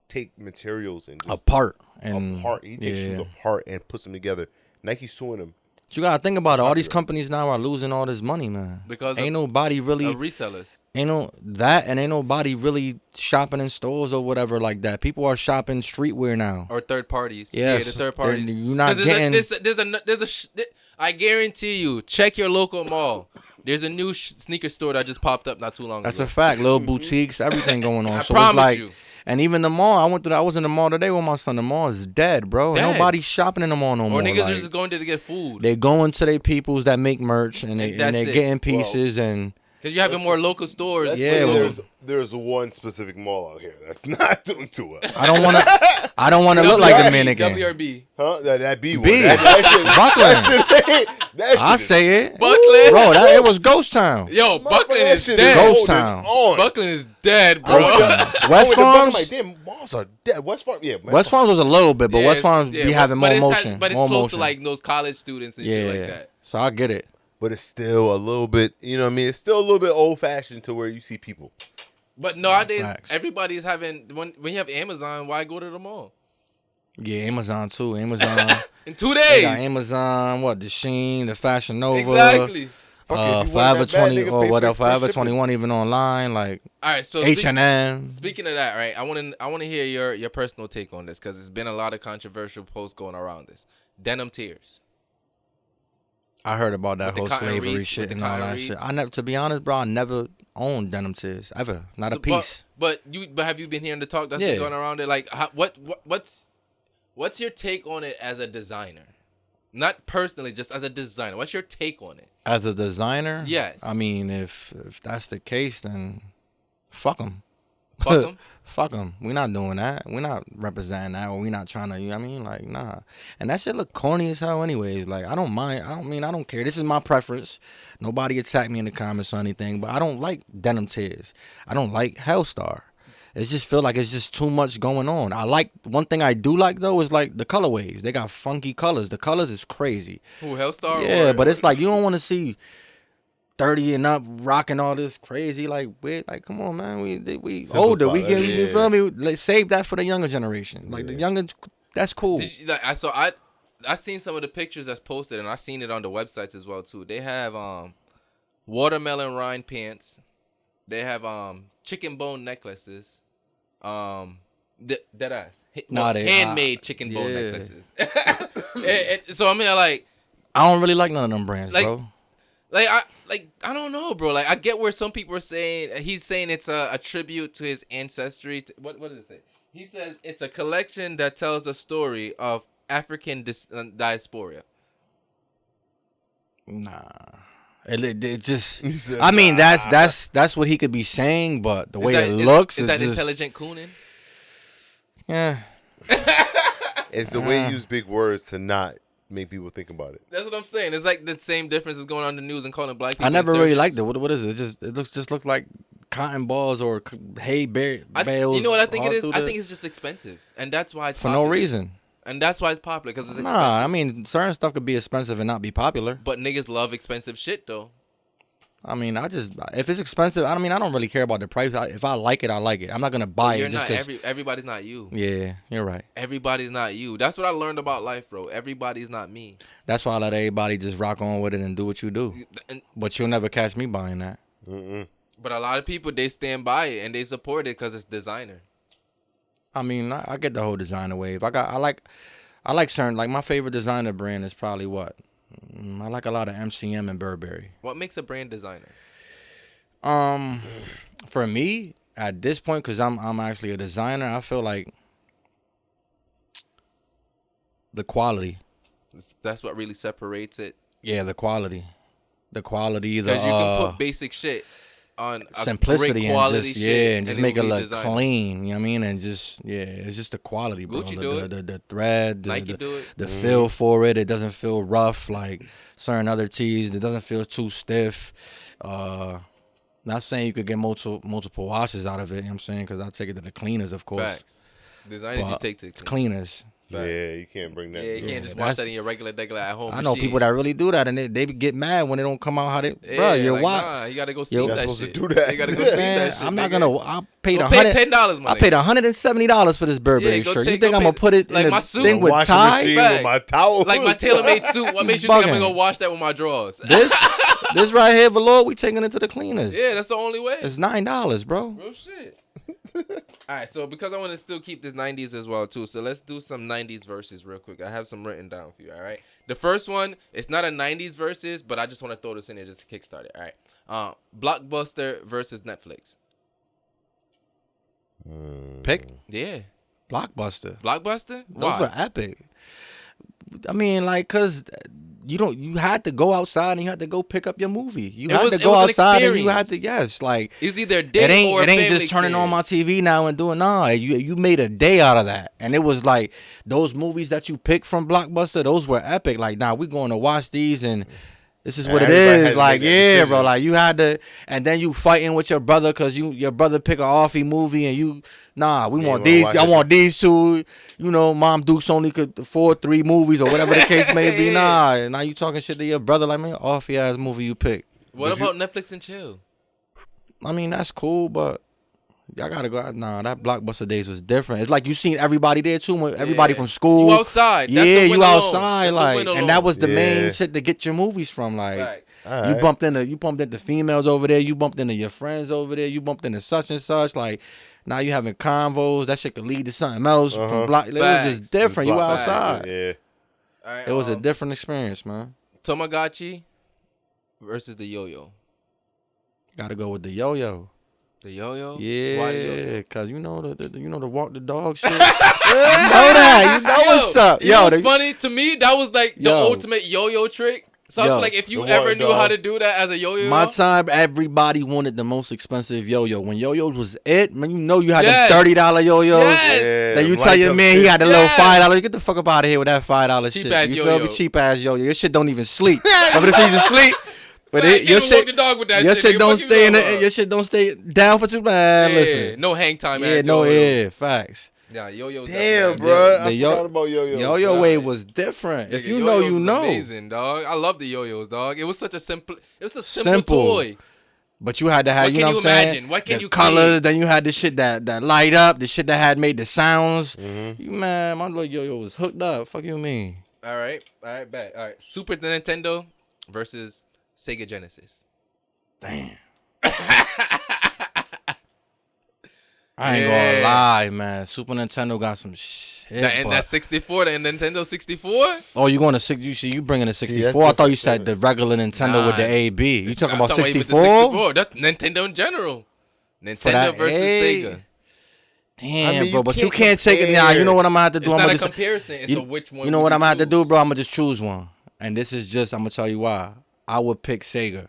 take materials and just apart and He takes shoes apart and puts them together. Nike's suing him. You gotta think about it. All these companies now are losing all this money, man. Because ain't nobody really resellers. Ain't nobody really shopping in stores or whatever like that. People are shopping streetwear now Or third parties. Yes, Yeah, the third parties. you're not getting. I guarantee you. Check your local mall. There's a new sneaker store that just popped up not too long That's ago. a fact. Little boutiques, everything going on. I So promise it's like, you. and even the mall. I was in the mall today with my son. The mall is dead, bro. Dead. Nobody's shopping in the mall no more. Or niggas like, are just going there to get food. They going to their peoples that make merch and they're that's it. getting pieces and. Because you're having more local stores. Yeah, there's one specific mall out here that's not doing too well. I don't want to look like Dominican. WRB. Huh? That B one. B. That I shit is say it. Buckland. Bro, it was Ghost Town. Yo, Buckland that is shit dead. Ghost Town. Buckland is dead, bro. West Farms. Like, damn, malls are dead. West Farms, yeah. West Farms was a little bit, but West Farms be having more motion. But it's more close motion. to like those college students and shit like that. So I get it. But it's still a little bit, you know what I mean? It's still a little bit old fashioned to where you see people. But nowadays, Facts. everybody's having when you have Amazon, why go to the mall? Yeah, Amazon too. Amazon. In 2 They days. got Amazon, the Shein, the Fashion Nova. Exactly. Forever 20 or whatever, Forever 21 even online, like All right, so H&M. Speaking of that, right? I want to hear your personal take on this because there's been a lot of controversial posts going around this. Denim tears. I heard about that With the whole cotton slavery reeds, shit with the and all cotton that reeds. shit. I never, to be honest, bro, I never owned denim tears ever, not a piece. But have you been hearing the talk that's been going around it? Like, what's your take on it as a designer? Not personally, just as a designer. What's your take on it? As a designer, Yes. I mean, if that's the case, then fuck them. Fuck them. Fuck them. We're not doing that. We're not representing that, or we're not trying to. You know what I mean, like, nah. And that shit look corny as hell, anyways. Like, I don't mind. I don't care. This is my preference. Nobody attack me in the comments or anything. But I don't like denim tears. I don't like Hellstar. It just feel like it's just too much going on. I like one thing I do like though is like the colorways. They got funky colors. The colors is crazy. Who, Hellstar? Yeah, but it's like you don't want to see 30 and up rocking all this crazy like weird. Like, come on, man. We older. We get you feel me? Like, save that for the younger generation. Like the younger, that's cool. I seen some of the pictures that's posted, and I seen it on the websites as well too. They have watermelon rind pants. They have chicken bone necklaces. Dead ass. Handmade chicken bone necklaces. So I mean, like, I don't really like none of them brands, bro. I don't know, bro. Like, I get where some people are saying he's saying it's a tribute to his ancestry. What does it say? He says it's a collection that tells a story of African diaspora. Nah. It just. I mean, that's what he could be saying, but the way it looks is that just, intelligent cooning? Yeah. It's the way you use big words to not make people think about it. That's what I'm saying. It's like the same difference as going on the news and calling black people. I never really liked insurgents. it. What is it? It just looks like cotton balls or hay bales. You know what I think it is? I think think it's just expensive, and that's why it's for popular. no reason. And that's why it's popular because it's expensive. Nah, I mean, certain stuff could be expensive and not be popular. But niggas love expensive shit though. I mean, if it's expensive, I mean, I don't really care about the price. If I like it, I like it. I'm not gonna buy it just because. Everybody's not you. Yeah, you're right. Everybody's not you. That's what I learned about life, bro. Everybody's not me. That's why I let everybody just rock on with it and do what you do. But you'll never catch me buying that. Mm-mm. But a lot of people, they stand by it and they support it because it's designer. I mean, I get the whole designer wave. I like certain, like my favorite designer brand is probably what? I like a lot of MCM and Burberry. What makes a brand designer? For me, at this point, because I'm actually a designer, I feel like The quality. That's what really separates it. Yeah, the quality. The quality. The Because you can put basic shit on a simplicity great quality and just shit, and just it make it will be look designer. clean. You know what I mean? And just it's just the quality, bro. Gucci do it. The thread, Nike do it. the feel for it. It doesn't feel rough like certain other tees. It doesn't feel too stiff. Not saying you could get multiple washes out of it. You know what I'm saying? Because I take it to the cleaners, of course. Facts. Designers you But take to cleaners. Yeah, you can't bring that. Yeah, you can't just that's- wash that in your regular at home. I know people that really do that, and they get mad when they don't come out how they. Yeah, bro, you're like, what? nah, you gotta go steam You're that supposed to shit. do that. You gotta go steam Man, that shit. I'm not nigga. gonna. I paid Go $100. pay $10, my I paid nigga. $170 for this Burberry go shirt. You take- think go I'm pay- gonna put it like in my the suit. thing with Washing tie? machine Fact. with my towel. Like my tailor-made suit. What makes you think I'm Bugging. gonna go wash that with my drawers? This right here, velour, we taking it to the cleaners. Yeah, that's the only way. It's $9, bro. Real shit. All right, so because I want to still keep this 90s as well too, so let's do some 90s verses real quick. I have some written down for you. All right, the first one, it's not a 90s verses, but I just want to throw this in there just to kickstart it. All right, Blockbuster versus Netflix. Pick Yeah, Blockbuster. Blockbuster. Those were epic. I mean, like, cause you had to go outside and you had to go pick up your movie. You had to it go was an outside and you had to experience. like. It's either a It date ain't or a family just turning on my experience. TV now and doing you made a day out of that. And it was like those movies that you picked from Blockbuster, those were epic. Like, nah, we going to watch these and this is what it Everybody had is. to Like, make that yeah, decision. bro. Like you had to, and then you fighting with your brother because your brother pick a offie movie and we Yeah, want you wanna these. watch I it. want these two. You know, Mom Dukes only could afford 3 movies or whatever the case may be. Yeah. Now you talking shit to your brother like, man, offie ass movie you pick. What about Netflix and chill? I mean, that's cool, but y'all gotta go. Nah, that Blockbuster days was different. It's like you seen everybody there too. Everybody Yeah. from school. You outside. That's Yeah, the you win alone. outside. That's the Like, win and alone. that was the main Yeah. shit to get your movies from. Like, Right. All you right. bumped into females over there. You bumped into your friends over there. You bumped into such and such. Like, now you having convos. That shit could lead to something else from Block. It was Facts. just different. You Blockbuster, outside. Yeah. All right, It was a different experience, man. Tamagotchi versus the yo-yo. Got to go with the yo-yo. The yo-yo? Why the Yeah, yo-yo? cause you know the walk the dog shit. You know that. You know what's up. You know what's the- funny? To me, that was like the Yo. ultimate yo-yo trick. So I Yo. feel like if you The ever walk knew how dog. to do that as a yo-yo, My time, everybody wanted the most expensive yo-yo. When yo-yos was it, man, you know you had Yes. the $30 yo-yos. Yes. Yeah, Then you them tell your light-up man he shits. had the little Yes. $5. Get the fuck up out of here with that $5 shit. Cheap-ass You feel yo-yo. me? Cheap ass yo-yo. Your shit don't even sleep. Remember the season sleep? But Man, it, can't your even shit, walk the dog with that your shit, shit nigga. don't What you stay in talking the, about? your shit don't stay down for too man. yeah, Listen, no hang time yeah, ass no, yo-yo. yeah, facts. Nah, yo-yo's Damn, up there. bro. The I yo- forgot about yo-yo. Yo-yo Right. wave was different. If Nigga, you know, yo-yos you was know. amazing, dog. I love the yo-yos, dog. It was such a simple. It was a simple Simple. toy. But you had to have, What you can know you what I'm saying? imagine? What can the you colors, create? then you had the shit that light up, the shit that had made the sounds. Mm-hmm. You man, my little yo-yo was hooked up. Fuck you mean? All right, bet. All right, Super Nintendo versus Sega Genesis. Damn. I ain't Yeah. gonna lie, man. Super Nintendo got some shit. And but- that 64, the Nintendo 64. Oh, you going to six? You bringing the 64? that's I thought you different. said the regular Nintendo with the Nah. AB. You talking about I thought you with the 64? That's Nintendo in general. Nintendo that versus A? Sega. Damn, I mean, bro. you But you can't can't take it now. compare. You know what I'm gonna have to do? It's I'm not gonna a just, comparison. It's you, a which one. you know would what I'm gonna have to do, choose? bro? I'm gonna just choose one. And this is just, I'm gonna tell you why. I would pick Sega.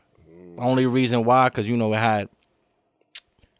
Only reason why, because you know it had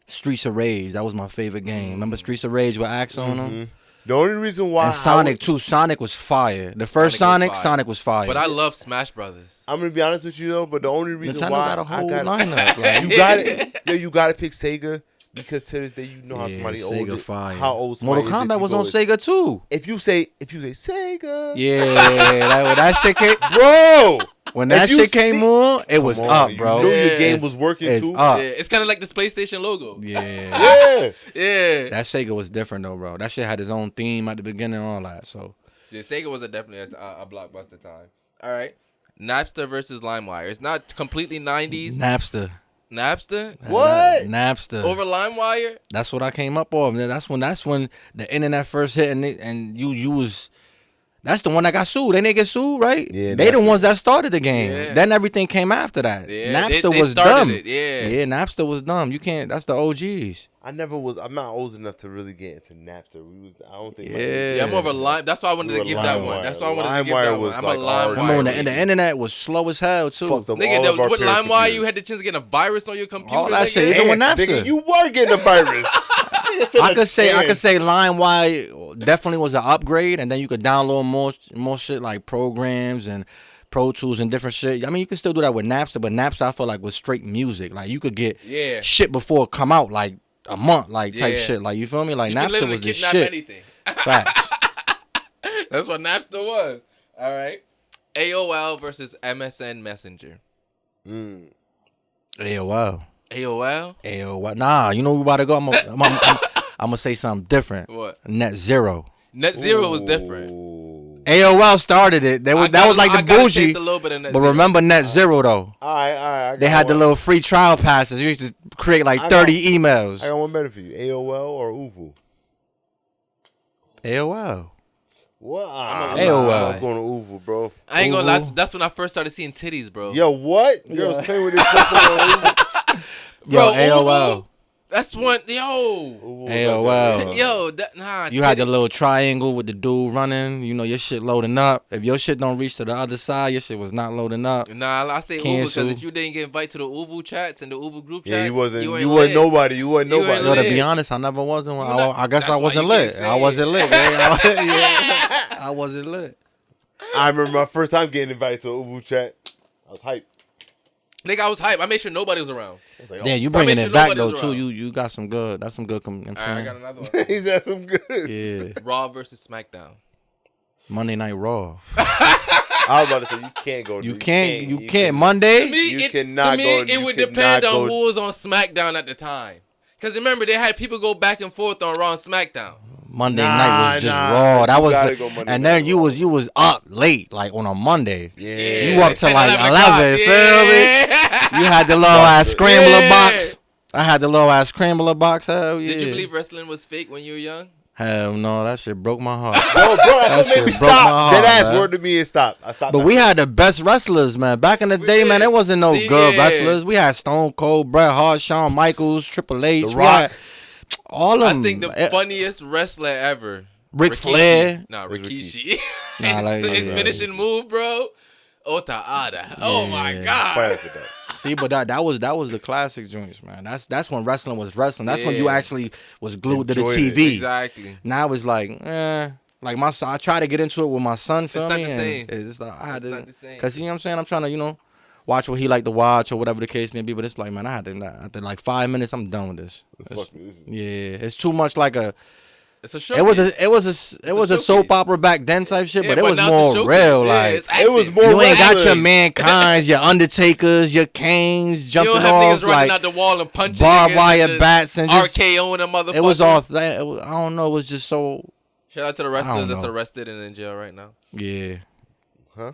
Streets of Rage. That was my favorite game. Remember Streets of Rage with Axe on them? The only reason why And Sonic too. Sonic was fire. The first Sonic was fire. But I love Smash Brothers. I'm gonna be honest with you though, but the only reason Nintendo why got a whole I got lineup. Like, you got it, yo, you gotta pick Sega because to this day you know how yeah, somebody Sega old, fire. how old somebody Mortal is if Kombat you was go on with- Sega too. If you say Sega, Yeah, that shit came. bro, When that If you shit came see- on, it was come on, up, you bro. knew your Yeah. game was working It's too. up. Yeah, it's kind of like this PlayStation logo. Yeah. Yeah, Yeah. That Sega was different though, bro. That shit had its own theme at the beginning and all that. So Yeah, Sega was definitely a blockbuster time. All right. Napster versus LimeWire. It's not completely 90s. Napster. Napster what? Napster. over LimeWire. That's what I came up off. That's when the internet first hit and you was That's the one that got sued. They didn't get sued, right? Yeah, they the Napster. ones that started the game. Yeah. Then everything came after that. Yeah, Napster they was started dumb. it, yeah. Yeah, Napster was dumb. You can't. That's the OGs. I'm not old enough to really get into Napster. I don't think. Yeah. Yeah, I'm more of a Lime. That's why I wanted You to were give that LimeWire. one. That's why I wanted to give LimeWire that one. was I'm like a our- LimeWire. Remember, baby. the internet was slow as hell too. Fucked up Nigga, all of our with parents' LimeWire, you computers. had the chance to get a virus on your computer. All that nigga. shit, even with Yes, Napster. nigga, you were getting a virus. I could say LimeWire definitely was an upgrade, and then you could download more shit like programs and Pro Tools and different shit. I mean, you could still do that with Napster, but Napster I feel like was straight music. Like you could get Yeah. shit before it come out, like a month, like type Yeah. shit. Like you feel me? Like You can Napster literally was the kidnap shit. anything. Facts. That's what Napster was. All right. AOL versus MSN Messenger. AOL. AOL? Nah, you know we about to go. I'm gonna say something different. What? Net Zero. Net Zero was different. AOL started it. That was like the bougie. A little bit of Net But Zero. remember Net Zero though. All right. They had the little free trial passes. You used to create like I 30 emails. I got one better for you. AOL or Uvu? AOL. What? AOL. I'm going to Uvu, bro. I ain't gonna lie. Uvu. That's when I first started seeing titties, bro. Yo, what? Girls playing with this stuff on Uvu. Yo, Bro, AOL. Uvu, that's one. Yo. Uvu AOL. Yo. Nah. You had the little triangle with the dude running. You know, your shit loading up. If your shit don't reach to the other side, your shit was not loading up. Nah, I say Uvu Cancel. because if you didn't get invited to the Uvu chats and the Uvu group chats, Yeah, you wasn't ain't nobody. lit. You wasn't You ain't nobody. Yo, to lit. be honest, I never wasn't. You not- I guess that's I why wasn't you can't lit. say I wasn't it. lit. Yeah, I wasn't lit. I remember my first time getting invited to a Uvu chat. I was hyped. Nigga, I was hype. I made sure nobody was around. I was like, Yeah, you So I bringing made it sure back nobody though was too. around. You got some good. That's some good. You know what All right, I I'm got saying? another one. He's had some good. Yeah, Raw versus SmackDown. Monday Night Raw. I was about to say you can't go. You can't. Monday. You cannot to me, go- it you would cannot depend go- on who was on SmackDown at the time. Because remember, they had people go back and forth on Raw and SmackDown. Monday Nah, night was just nah, raw. That you was, gotta go Monday and Night then you Raw. was up late, like on a Monday. Yeah. You up to 10, like 11 11. Feel me? Yeah. You had the little ass scrambler Yeah. box. I had the little ass scrambler box. Hell yeah. Did you believe wrestling was fake when you were young? Hell no, that shit broke my heart. Bro, that's what shit made me broke my stop. heart, Dead ass man. word to me and stop. I stopped. But we had the best wrestlers, man. Back in the day, man, did. there wasn't no See, good yeah. wrestlers. We had Stone Cold, Bret Hart, Shawn Michaels, Triple H. The We Rock. had all of them. I think the funniest wrestler ever. Ric Rikishi. Flair. Nah, Rikishi. Rikishi. Nah, like, his yeah. finishing move, bro. Otaada. Oh my Yeah. god. Fight for that. See, but that was the classic joints, man. That's when wrestling was wrestling. That's when you Yeah. actually was glued to the Enjoyed it. TV. Exactly. Now it's like, like my son. I try to get into it with my son. Feel not me? the And same. It's like I had It's to, not the same. cause you know what I'm saying. I'm trying to watch what he like to watch or whatever the case may be. But it's like, man, I had to after like 5 minutes, I'm done with this. Fuck this. Yeah, it's too much like a. It's a show. It was a soap showcase. opera back then type shit, Yeah, but it was now it's a more showcase. real. Yeah, Like it's It was acting. more you ain't got your wrestling. mankind's, your Undertakers, your Canes You jumping don't have off niggas running like out the wall and punching barbed niggas wire and just bats and just. RKOing a motherfucker. It was all. I don't know. It was just so. Shout out to the I wrestlers don't that's know. arrested and in jail right now. Yeah, Huh?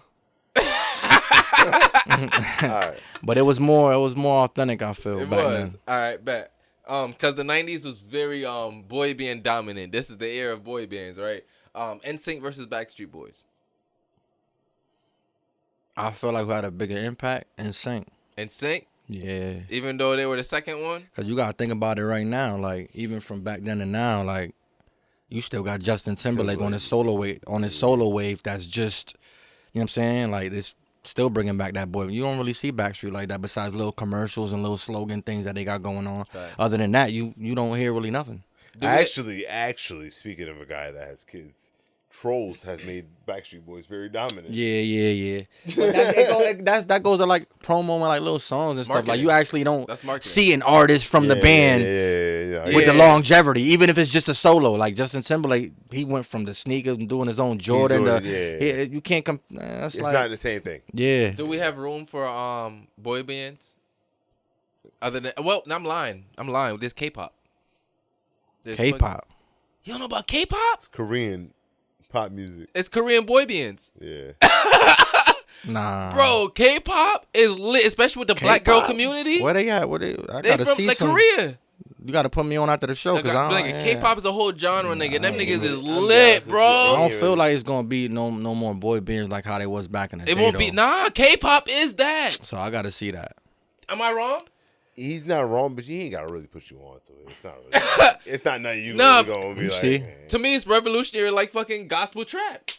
All right. but it was more authentic. I feel It back was. then. All right, bet. Cause the '90s was very boy band dominant. This is the era of boy bands, right? NSYNC versus Backstreet Boys. I feel like we had a bigger impact in sync. NSYNC, Yeah, even though they were the second one. cause you gotta think about it right now. Like even from back then to now, like you still got Justin Timberlake on his solo wave. That's just, you know what I'm saying? Like it's still bringing back that boy. You don't really see Backstreet like that besides little commercials and little slogan things that they got going on. Right. Other than that, you don't hear really nothing. Actually, speaking of a guy that has kids, Trolls has made Backstreet Boys very dominant. Yeah. But that goes to like promo and like little songs and stuff. Like Marketing. you actually don't That's marketing. see an artist from the band Yeah. with the Yeah. longevity, even if it's just a solo. Like Justin Timberlake, he went from the sneakers and doing his own Jordan. doing You can't that's It's like not the same thing. yeah. Do we have room for boy bands? Other than I'm lying. There's K-pop. There's K-pop. You don't know about K-pop? It's Korean pop music. It's Korean boy bands. Yeah. Nah, Bro, K-pop is lit, especially with the black girl K-pop? community. Where they at? I They gotta from see like some. Korea. You gotta put me on after the show because I don't. Yeah. K-pop is a whole genre, nigga. Them niggas is I'm lit, down. bro. I don't feel like it's gonna be no more boy bands like how they was back in the day. It won't be. though. Nah, K-pop is that. So I gotta see that. Am I wrong? He's not wrong, but he ain't gotta really put you on to it. It's not really. It's not nothing you Nah, really gonna be you like. see. Man. To me, it's revolutionary, like fucking gospel trap.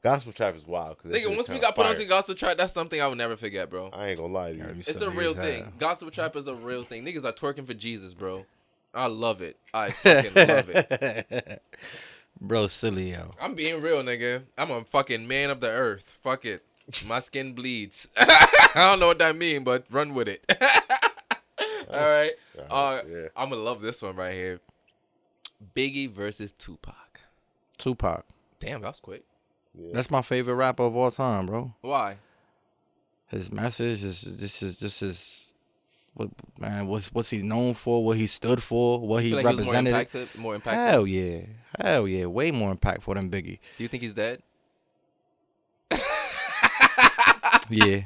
Gospel trap is wild. Nigga, once we got put onto gospel trap, that's something I would never forget, bro. I ain't gonna lie to you. It's a real thing. Gospel trap is a real thing. Niggas are twerking for Jesus, bro. I love it. I fucking love it. Bro, silly, yo. I'm being real, nigga. I'm a fucking man of the earth. Fuck it. My skin bleeds. I don't know what that means, but run with it. All right. Yeah. I'm gonna love this one right here. Biggie versus Tupac. Tupac. Damn, that was quick. Yeah. That's my favorite rapper of all time, bro. Why? His message is this is what man what's he known for, what he stood for, what he Feel like represented. he was more impactful. Hell yeah, way more impactful than Biggie. Do you think he's dead? Yeah.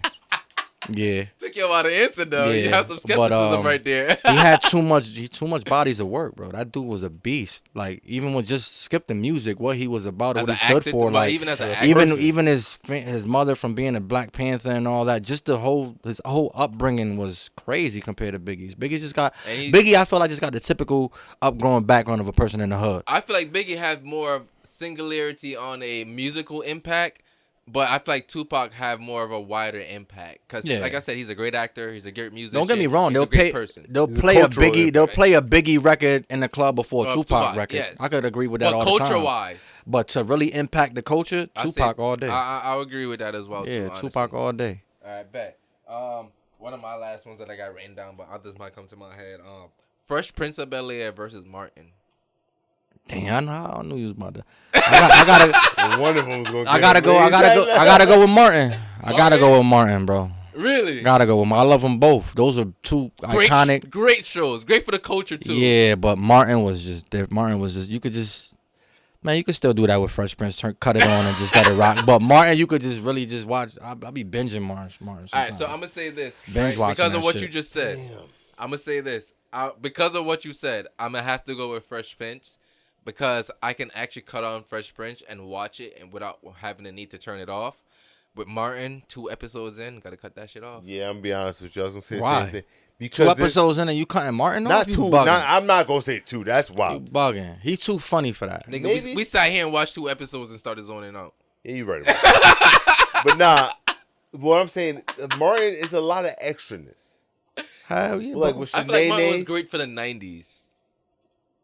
Yeah. Took you a while to answer though. You Yeah, have some skepticism but, right there. He had too much bodies of work, bro. That dude was a beast. Like even with just skip the music, what he was about, As what he an stood actor, for, like even as an actor. even his mother from being a Black Panther and all that, just his whole upbringing was crazy compared to Biggie's. Biggie, I feel like just got the typical upgrowing background of a person in the hood. I feel like Biggie had more of singularity on a musical impact, but I feel like Tupac have more of a wider impact. Because, like I said, he's a great actor. He's a great musician. Don't get me wrong. He's a great person. They'll He's a play a cultural Biggie. impact. They'll play a Biggie record in the club before a Tupac Tupac, record. yes. I could agree with that But all the time. culture-wise, But to really impact the culture, Tupac all day. I'll agree with that as well, too, Yeah, honestly. Tupac all day. All right, bet. One of my last ones that I got written down, but others might come to my head. Fresh Prince of Bel-Air versus Martin. Damn, I knew you was about to. I gotta. One of them was gonna. I gotta go. I gotta go with Martin. I gotta go with Martin, bro. Really? Gotta go with Martin. I love them both. Those are two iconic. Great shows. Great for the culture too. Yeah, but Martin was just. You could just. Man, you could still do that with Fresh Prince. Cut it on and just let it rock. But Martin, you could just really just watch. I'll be binging Martin. All right, so I'm gonna say this right? Because of what you just said. I'm gonna say this because of what you said. I'm gonna have to go with Fresh Prince because I can actually cut on Fresh Prince and watch it and without having the need to turn it off. With Martin, 2 episodes in, gotta cut that shit off. Yeah, I'm gonna be honest with you. I was gonna say the Why? same thing. Because 2 episodes in and you cutting Martin off? not You 2. bugging. I'm not gonna say 2. That's You wild. bugging. He's too funny for that. Nigga, Maybe. we sat here and watched 2 episodes and started zoning out. Yeah, you're right about that. But nah, what I'm saying, Martin is a lot of extraness. Hell yeah. Like bro. with I feel like Martin was Shanae. great for the 90s.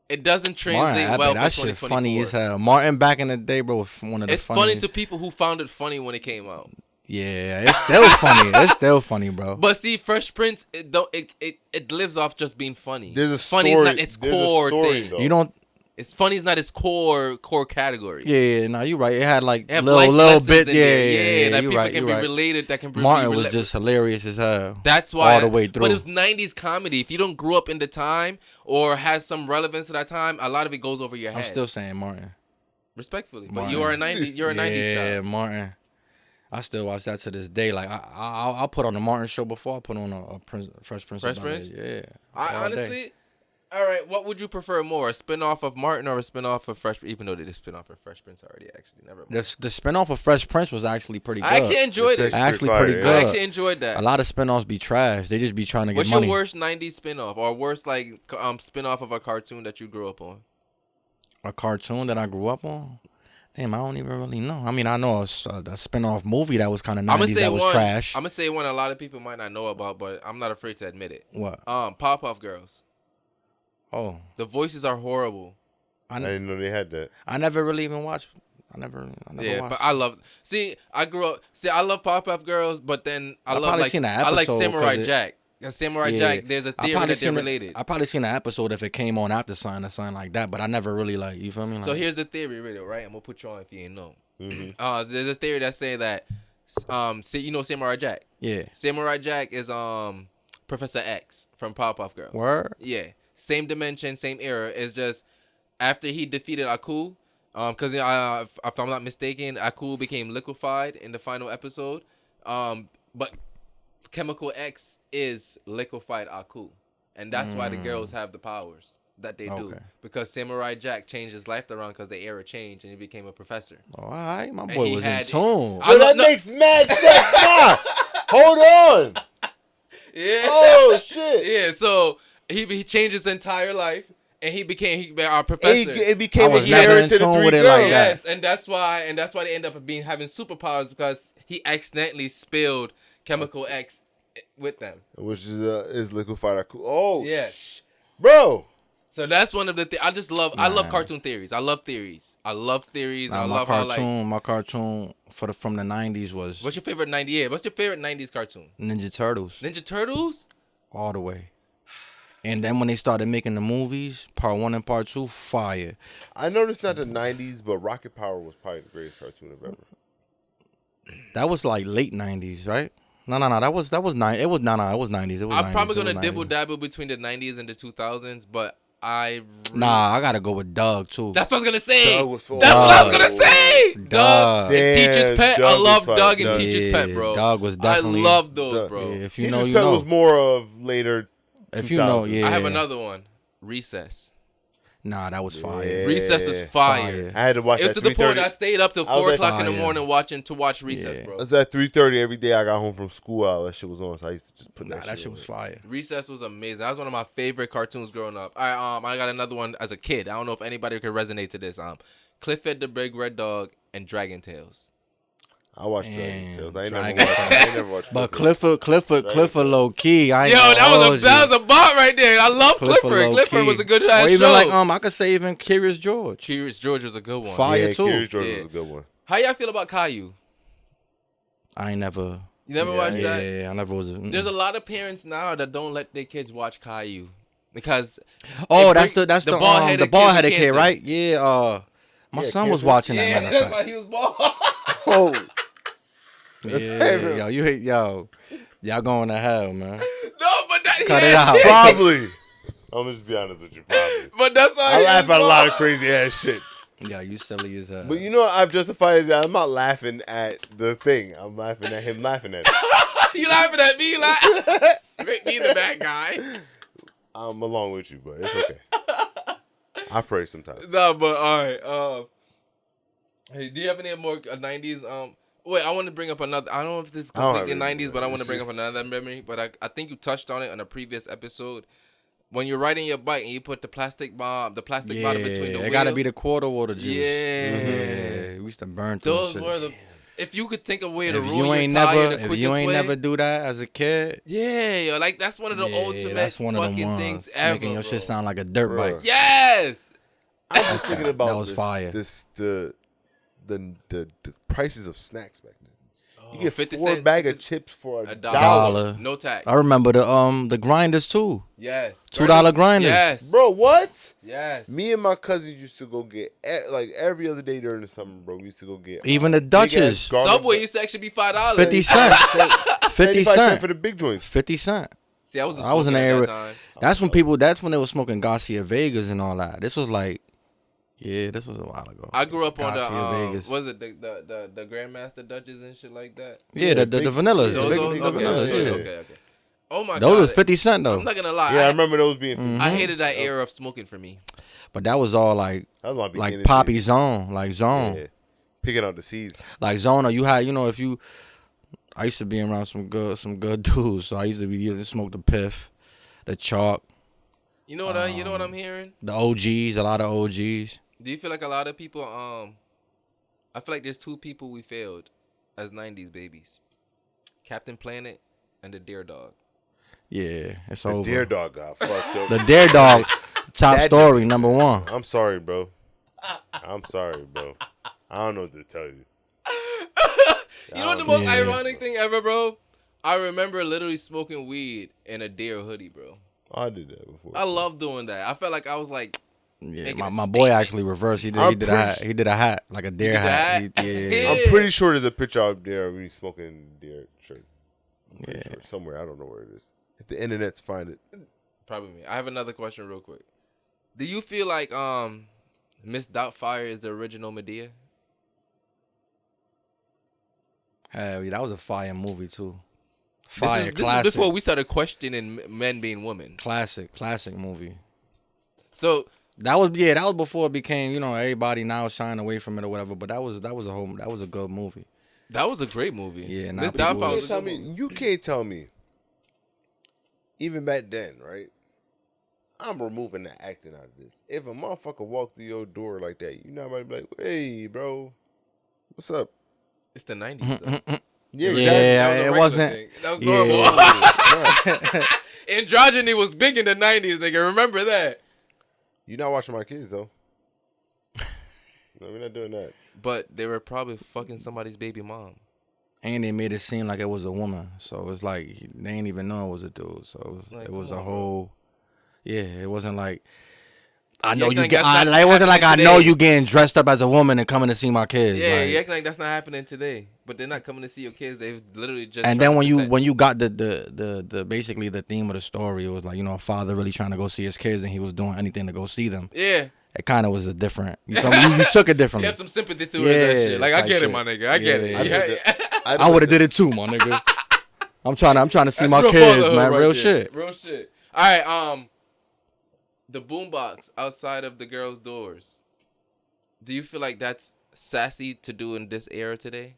It doesn't Martin, translate I well bet that for shit 2024. funny as hell. Martin back in the day, bro, was one of the It's funniest. funny to people who found it funny when it came out. Yeah, it's still funny. It's still funny, bro. But see, Fresh Prince, it lives off just being funny. There's a funny story. is not its There's a core story, thing. though. You don't. It's funny is not its core category. Yeah, no, you're right. It had like It have little life lessons bit. in Yeah, there. yeah, that you're people right. can You're be right. related. That can be Martin was rela- just hilarious as hell. That's why all the way through. But it was 90s comedy. If you don't grow up in the time or has some relevance to that time, a lot of it goes over your I'm head. still saying Martin. Respectfully, but Martin. you are a 90s. You're a 90s Yeah, child. Martin. I still watch that to this day. Like I'll put on the Martin show before I put on a Fresh Prince. Fresh Prince? Yeah. I all day. honestly, all right. What would you prefer more, a spinoff of Martin or a spinoff of Fresh? Even though they did spinoff of Fresh Prince already, actually, never mind. The spinoff of Fresh Prince was actually pretty good. I actually enjoyed it. Actually Fire, pretty yeah. I good. actually enjoyed that. A lot of spinoffs be trash. They just be trying to get What's money. your worst 90s spinoff or worst like spinoff of a cartoon that you grew up on? A cartoon that I grew up on? Damn, I don't even really know. I mean, I know a spinoff movie that was kind of 90s that was trash. I'm gonna say one a lot of people might not know about, but I'm not afraid to admit it. What? Pop-Off Girls. Oh. The voices are horrible. I didn't know they had that. I never really even watched. I never Yeah, watched. but I love. See, I grew up. See, I love Pop-Off Girls, but then I love probably like seen an I like episode Samurai 'cause Jack. Samurai Yeah. Jack. There's a I theory probably that they're seen related. I probably seen an episode if it came on after something like that, but I never really like. You feel me? So Like, here's the theory, really, right? I'm gonna put you on if you ain't know. Mm-hmm. There's a theory that say that, you know Samurai Jack. yeah. Samurai Jack is Professor X from Pop-Off Girls. Word. Yeah, same dimension, same era. It's just after he defeated Aku, because if I'm not mistaken, Aku became liquefied in the final episode. But Chemical X is liquefied Aku. and that's why the girls have the powers that they do. Okay. Because Samurai Jack changed his life around because the era changed and he became a professor. All right, my And boy he was had- in tune. I Yo, that no- makes mad sense. Nah, hold on. Yeah. Oh shit. Yeah. So he changed his entire life, and he became our professor. It became I was a never parent in to the tune three with it girls. like that. Yes, and that's why they end up having superpowers because he accidentally spilled chemical X with them. Which is liquefied. Oh Yeah. bro. So that's one of the things I just love. I love Nah. cartoon theories. I love theories. I love Nah, my love how like. cartoon from the 90s was What's your favorite 90s? Yeah, what's your favorite 90s cartoon? Ninja Turtles Ninja Turtles? all the way. And then when they started making the movies, part 1 and part 2, fire. I noticed not the '90s, but Rocket Power was probably the greatest cartoon of ever. That was like late 90s, right? No, that was 90s. It was 90s. It was I'm 90s. probably It was gonna 90s. dibble dabble between the 90s and the 2000s, but Nah, I gotta go with Doug too. That's what I was gonna say. Doug was so That's what I was Doug. gonna say. Doug, Doug. and Teacher's Pet. Damn, I Doug love was Doug fire. and Doug. Teacher's Pet, bro. Doug was definitely. I love those, Doug. bro. Yeah, if you Teacher's know, you Pet know. was more of later. If you know, 2000s. yeah. I have another one. Recess. Nah, that was fire. Yeah. Recess was fire. I had to watch It was that to the point 3:30. I stayed up till I was 4 at- o'clock in the Fire. morning to watch Recess, Yeah. bro. It was at 3:30 every day. I got home from school. That shit was on, so I used to just put Nah, that shit on. was fire. Recess was amazing. That was one of my favorite cartoons growing up. All right, I got another one as a kid. I don't know if anybody could resonate to this. Clifford the Big Red Dog and Dragon Tales. I watched Damn, Dragon Tales. I ain't Dragon never watched. But Clifford. Clifford low key. I ain't Yo, gonna hold you. that was a bot right there. I love Clifford. low Clifford key. was a good Or ass even show. like I could say even Curious George. Curious George was a good one. Fire Yeah, too. Curious George Yeah. was a good one. How y'all feel about Caillou? I ain't never. You never Yeah, watched Yeah, that? I never was. There's a lot of parents now that don't let their kids watch Caillou because Oh, it that's bring- the bald-headed bald-headed with kid, cancer. right? Yeah. My Yeah, son was cancer. watching that. Yeah, Matter of that's fact. why he was bald. Oh, Yeah, yo, you hate y'all going to hell, man. No, but that Cut yeah, it out. probably. I'm just be honest with you, probably. But that's why I he laugh was at a lot bald. of crazy ass shit. Yo, you silly as hell. But you know, I've justified it. I'm not laughing at the thing. I'm laughing at him laughing at it. You laughing at me? Make me the bad guy. I'm along with you, but it's okay. I pray sometimes. No, but all right. Hey, do you have any more 90s? Wait, I want to bring up another. I don't know if this is I don't have completely any 90s, but I want to it's bring just- up another memory. But I think you touched on it on a previous episode. When you're riding your bike and you put the plastic bottle between the it wheels. gotta be the quarter water juice. Yeah. Yeah, we used to burn through Those shit. were the. If you could think of a way to If ruin you ain't your tire never, the if quickest you ain't way, never do that as a kid, yeah, yo, like that's one of the ultimate that's one of them fucking ones. things ever, Making your bro. shit sound like a dirt Bruh. bike. Yes. I was just thinking about That was fire. the prices of snacks back then. You get 50 four cents, bag of 50 chips for a $1. dollar. No tax. I remember the grinders too. Yes. $2 grinders. Yes. Bro, what? Yes. Me and my cousins used to go get like every other day during the summer, bro. We used to go get Even the Dutchess. Subway used to actually be $5. 50 cent. 50 cent. for the big joints. 50 cent. See, I was I was in the at that area. time. That's when they were smoking Garcia Vegas and all that. This was like, this was a while ago. I grew up on Garcia Vegas. was it the Grandmaster Dutchess and shit like that? Yeah, the big- vanillas. yeah, The big- big, big- the okay, vanillas, okay, yeah. okay. Oh my god. Those was 50 cent though. I'm not gonna lie. Yeah, I remember those being. Mm-hmm. I hated that era of smoking for me. But that was all like That was my beginning Poppy days. Zone. Like Zone. Yeah. Picking out the seeds. Like Zone, or you had, if you, I used to be around some good dudes. So I used to be smoke the piff, the chalk, You know what I'm hearing? the OGs, a lot of OGs. Do you feel like a lot of people I feel like there's two people we failed as 90s babies. Captain Planet and the Dare Dog. Yeah, it's The over. Dare Dog got fucked up. The Dare Dog, top That- story, number one. I'm sorry, bro. I'm sorry, bro. I don't know what to tell you. You know what the most Yeah. ironic thing ever, bro? I remember literally smoking weed in a Dare hoodie, bro. I did that before. I love doing that. I felt like I was like, Yeah, making my, a my boy statement. actually reversed. He I'm did a hat. pretty He did a hat, like a Dare did hat. that? Yeah. I'm pretty sure there's a picture out there of me smoking Dare shirt. I'm pretty Yeah. sure. Somewhere. I don't know where it is. If the internet's find it. probably me. I have another question real quick. Do you feel like Miss Doubtfire is the original Medea? Hell yeah, that was a fire movie too. Fire, This classic. is before we started questioning men being women. Classic movie. So That was before it became, everybody now shying away from it or whatever. But that was a good movie. that was a great movie. Yeah, Miss now people Doubtfire was- was a good movie. You can't tell me. Even back then, right? I'm removing the acting out of this. If a motherfucker walk through your door like that, you know, somebody be like, "Hey, bro, what's up?" It's the 90s though. Yeah, Yeah, That was a it regular wasn't. thing. That was Yeah. normal. Androgyny was big in the 90s, nigga. Remember that. You're not watching my kids though. No, we're not doing that. But they were probably fucking somebody's baby mom. And they made it seem like it was a woman, so it's like they ain't even know it was a dude. So Like, it was come a on, whole, it wasn't like I You know acting you like get. that's not It wasn't like I happening know today. you getting dressed up as a woman and coming to see my kids. Yeah, like, you acting like that's not happening today. But they're not coming to see your kids. They've literally just. and tried then to when you protect- got the basically the theme of the story, it was like a father really trying to go see his kids and he was doing anything to go see them. Yeah. It kind of was a different. You feel me? You took it You differently. have some sympathy towards that shit. Like, I type get it, shit. my nigga. I get Yeah. it. Yeah. I would have did it too, my nigga. I'm trying to see That's my real kids, fatherhood man. right Real there. shit. Real shit. All right. The boombox outside of the girls' doors. Do you feel like that's sassy to do in this era today?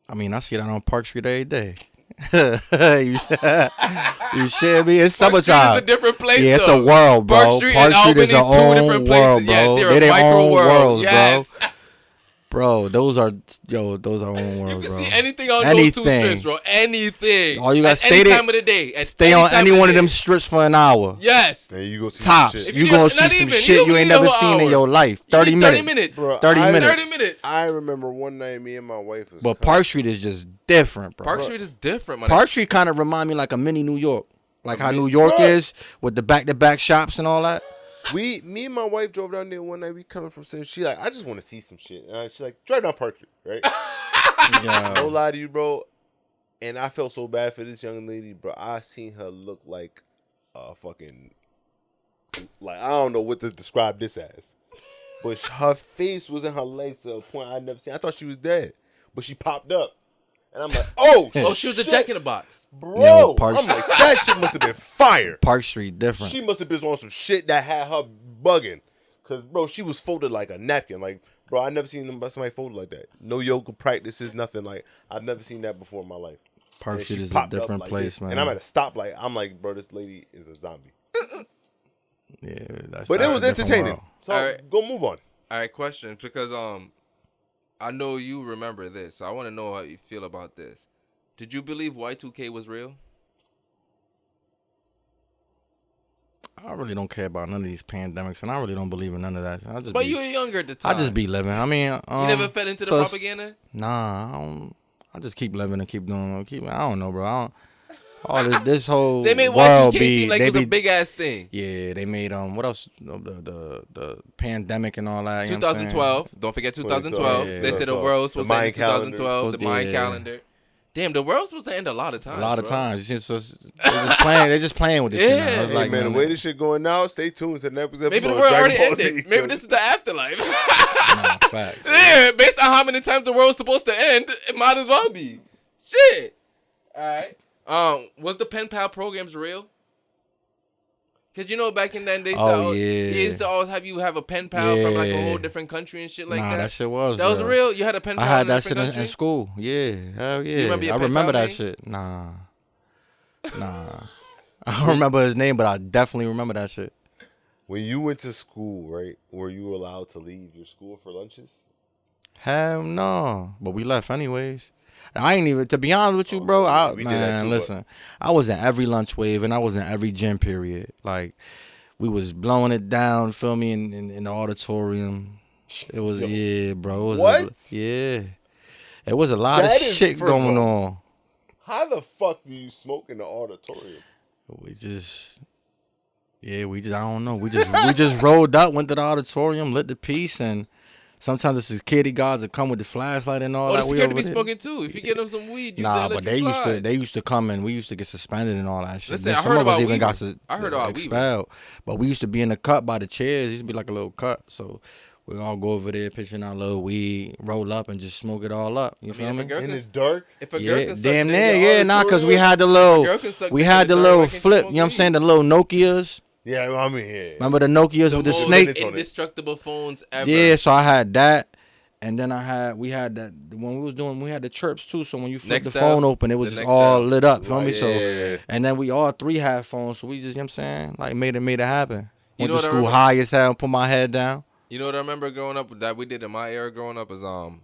I mean, I see that on Park Street every day. you shit me. It's Park Street summertime. is a different place. Yeah, it's though. a world, bro. Park Street and Albany is is a two own different world, places. Yeah, bro. they're They a their micro own world. worlds, Yes. bro. Those are own You worlds, can bro. see anything on those two strips, bro. Anything. All you gotta At stay any there- time of the day. At Stay on time any of the one of day. them strips for an hour. Yes. And you go see Tops. some shit. If You you gonna don't- see not some even. shit You you don't ain't need a never whole seen in hour. your life. You 30 need minutes. 30 minutes. Bro, 30 I- minutes. 30 minutes. I remember one night me and my wife was. But Park Street is just different, bro. Park Street is different, man. Park Street kind of remind me like a mini New York. Like how New York Bro. is with the back-to-back shops and all that. Me and my wife drove down there one night. We coming from Sim. She like, I just want to see some shit. And she like, drive down Park Street, right? No lie to you, bro. And I felt so bad for this young lady, bro. I seen her look like a fucking, like, I don't know what to describe this as. But her face was in her legs to a point I never seen. I thought she was dead. But she popped up. And I'm like, oh, Oh, she was a shit, Jack in the Box. bro. Yeah, Park I'm like, that shit must have been fire. Park Street different. She must have been on some shit that had her bugging. Cause bro, she was folded like a napkin. Like, bro, I never seen somebody folded like that. No yoga practices, nothing. Like, I've never seen that before in my life. Park And Street she is a popped up different like place, this. man. And I'm at a stoplight. I'm like, bro, this lady is a zombie. Yeah, that's But it was a different entertaining. world. So Alright. go move on. All right, question. Because I know you remember this. So I want to know how you feel about this. Did you believe Y2K was real? I really don't care about none of these pandemics, and I really don't believe in none of that. But you were younger at the time. I just be living. I mean, You never fed into the so it's- propaganda? Nah, I just keep living and keep doing. I don't know, bro. I don't, all this whole They made world Y2K be. seem like they it was be, a big ass thing. Yeah, they made what else? The pandemic and all that. You know what I'm saying? 2012. Don't forget 2012. Yeah, They said the 2012. world was supposed to end in The Mayan calendar. 2012. The Mayan Yeah. calendar. Damn, the world's supposed to end a lot of times. A lot of bro. times, it's just, they're just playing. They're just playing with this shit. Now. Yeah. It's Hey, like, man, the way this shit going now, stay tuned to the next episode. Maybe the of world Dragon already Ball ended. Z. Maybe this is the afterlife. nah, facts. Yeah, based on how many times the world's supposed to end, it might as well be. Shit. All right. Was the pen pal programs real? Cause you know back in then they used to always have you have a pen pal from like a Yeah. whole different country and shit like Nah, that. that shit was That was real. You had a pen pal. I had in a that shit different in country? school. Yeah, hell yeah. remember your I pen remember pal that name? shit. Nah. I don't remember his name, but I definitely remember that shit. When you went to school, right, were you allowed to leave your school for lunches? Hell no. But we left anyways. I ain't even, to be honest with you, bro, yeah, we did that man, too, but- listen. I was in every lunch wave and I was in every gym period. Like, we was blowing it down, feel me, in the auditorium. It was, yeah, bro. It was What? yeah. It was a lot That of is- shit first of going all, on. How the fuck do you smoke in the auditorium? We just, I don't know. We just rolled up, went to the auditorium, lit the piece, and sometimes the security guards would come with the flashlight and all Oh, that. the We security over be there. smoking too. If you get them some weed, you Nah, let but you they used to come and we used to get suspended and all that shit. Listen, Then I some heard of us about even got Weaver. I heard about Weaver. expelled. But we used to be in the cut by the chairs. It used to be like a little cut. So We all go over there, pitching our little weed, roll up, and just smoke it all up. You feel me? In the dark. If a girl Yeah, can suck damn dick, near, all yeah, the nah, cause girls- we had the if a little, girl can suck we dick had in the dark, little why can't she flip. smoke You know what I'm weed? saying? The little Nokias. Yeah, I mean, yeah. Remember the Nokias The with the most snake? indestructible phones ever. Yeah, so I had that, and then we had that when we had the chirps too. So when you flip Next the step, phone open, it was the just next all step. lit up. Feel me? Yeah. So, and then we all three had phones, so we just, you know what I'm saying, like made it happen. You Went know to what I school remember? high as hell, put my head down. You know what I remember growing up that we did in my era growing up is when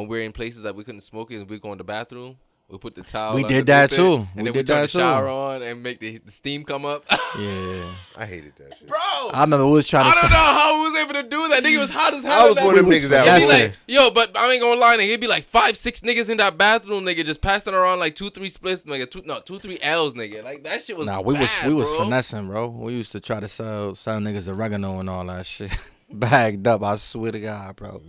we were in places that we couldn't smoke it and we go in the bathroom, we put the towel. We did that underneath it, too. And We then did we turn that the shower too. on and make the steam come up. Yeah, I hated that shit. Bro, I remember we was trying I to. don't know how we was able to do that. Nigga was hot as hell. I was in that one of them room. niggas that Yes, It'd was be sir. like, yo, but I ain't gonna lie, nigga. It'd be like 5-6 niggas in that bathroom, nigga, just passing around like 2-3 splits, nigga. 2-3 L's, nigga. Like that shit was. Nah, we was bro. finessing, bro. We used to try to sell niggas oregano and all that shit. Bagged up, I swear to God, bro.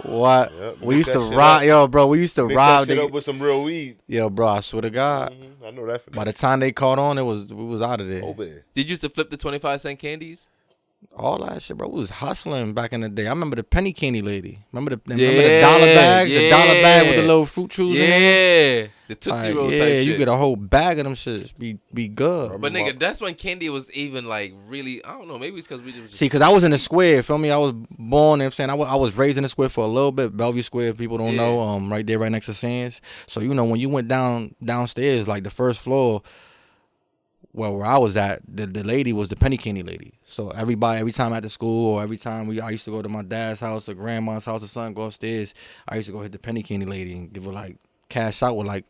What? Yep, We mix used to that shit rob, up. yo, bro. We used to Mix rob that shit niggas. up with some real weed. Yo, bro, I swear to God. I know that. By the time they caught on, we was out of there. Oh, man. Did you used to flip the 25-cent candies? All that shit, bro. We was hustling back in the day. I remember the penny candy lady. Remember the Yeah, dollar bags? The dollar bag with the yeah. little fruit chews in it? Yeah, the Tootsie Like, Roll yeah, type you shit. get a whole bag of them shits. Be good. But nigga, that's when candy was even like really. I don't know. Maybe it's because we just See, because I was in the square, feel me? I was born, you know what I'm saying? I was raised in the square for a little bit. Bellevue Square, if people don't Yeah. know, right there, right next to Sands. So, you know, when you went downstairs, like the first floor, well, where I was at, the lady was the penny candy lady. So every time at the school or every time I used to go to my dad's house or grandma's house or something, go upstairs, I used to go hit the penny candy lady and give her like cash out with like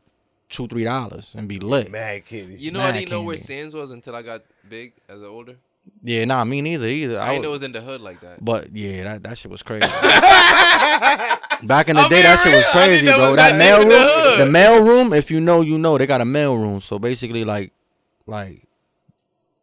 $2-3 and be lit. Mad candy. You know, I Mad didn't know where candy. Sands was until I got big as an older. Yeah, nah, me neither either. I didn't know it was in the hood like that. But yeah, that shit was crazy. Back in the I'm day, being that shit was real. I crazy, didn't know bro. it was That that mail deep in the room, hood. the mail room. If you know, you know. They got a mail room. So basically, like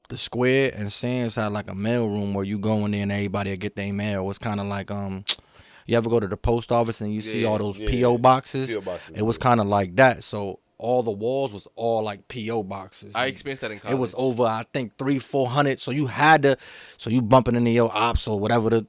the square and Sands had like a mail room where you go in there and everybody will get their mail. It was kind of like you ever go to the post office and you see Yeah, all those yeah, PO boxes? P.O. boxes, It was yeah. kind of like that. So all the walls was all like PO boxes. I And experienced that in college. it was over, I think, 300-400. So you you bumping into your ops or whatever it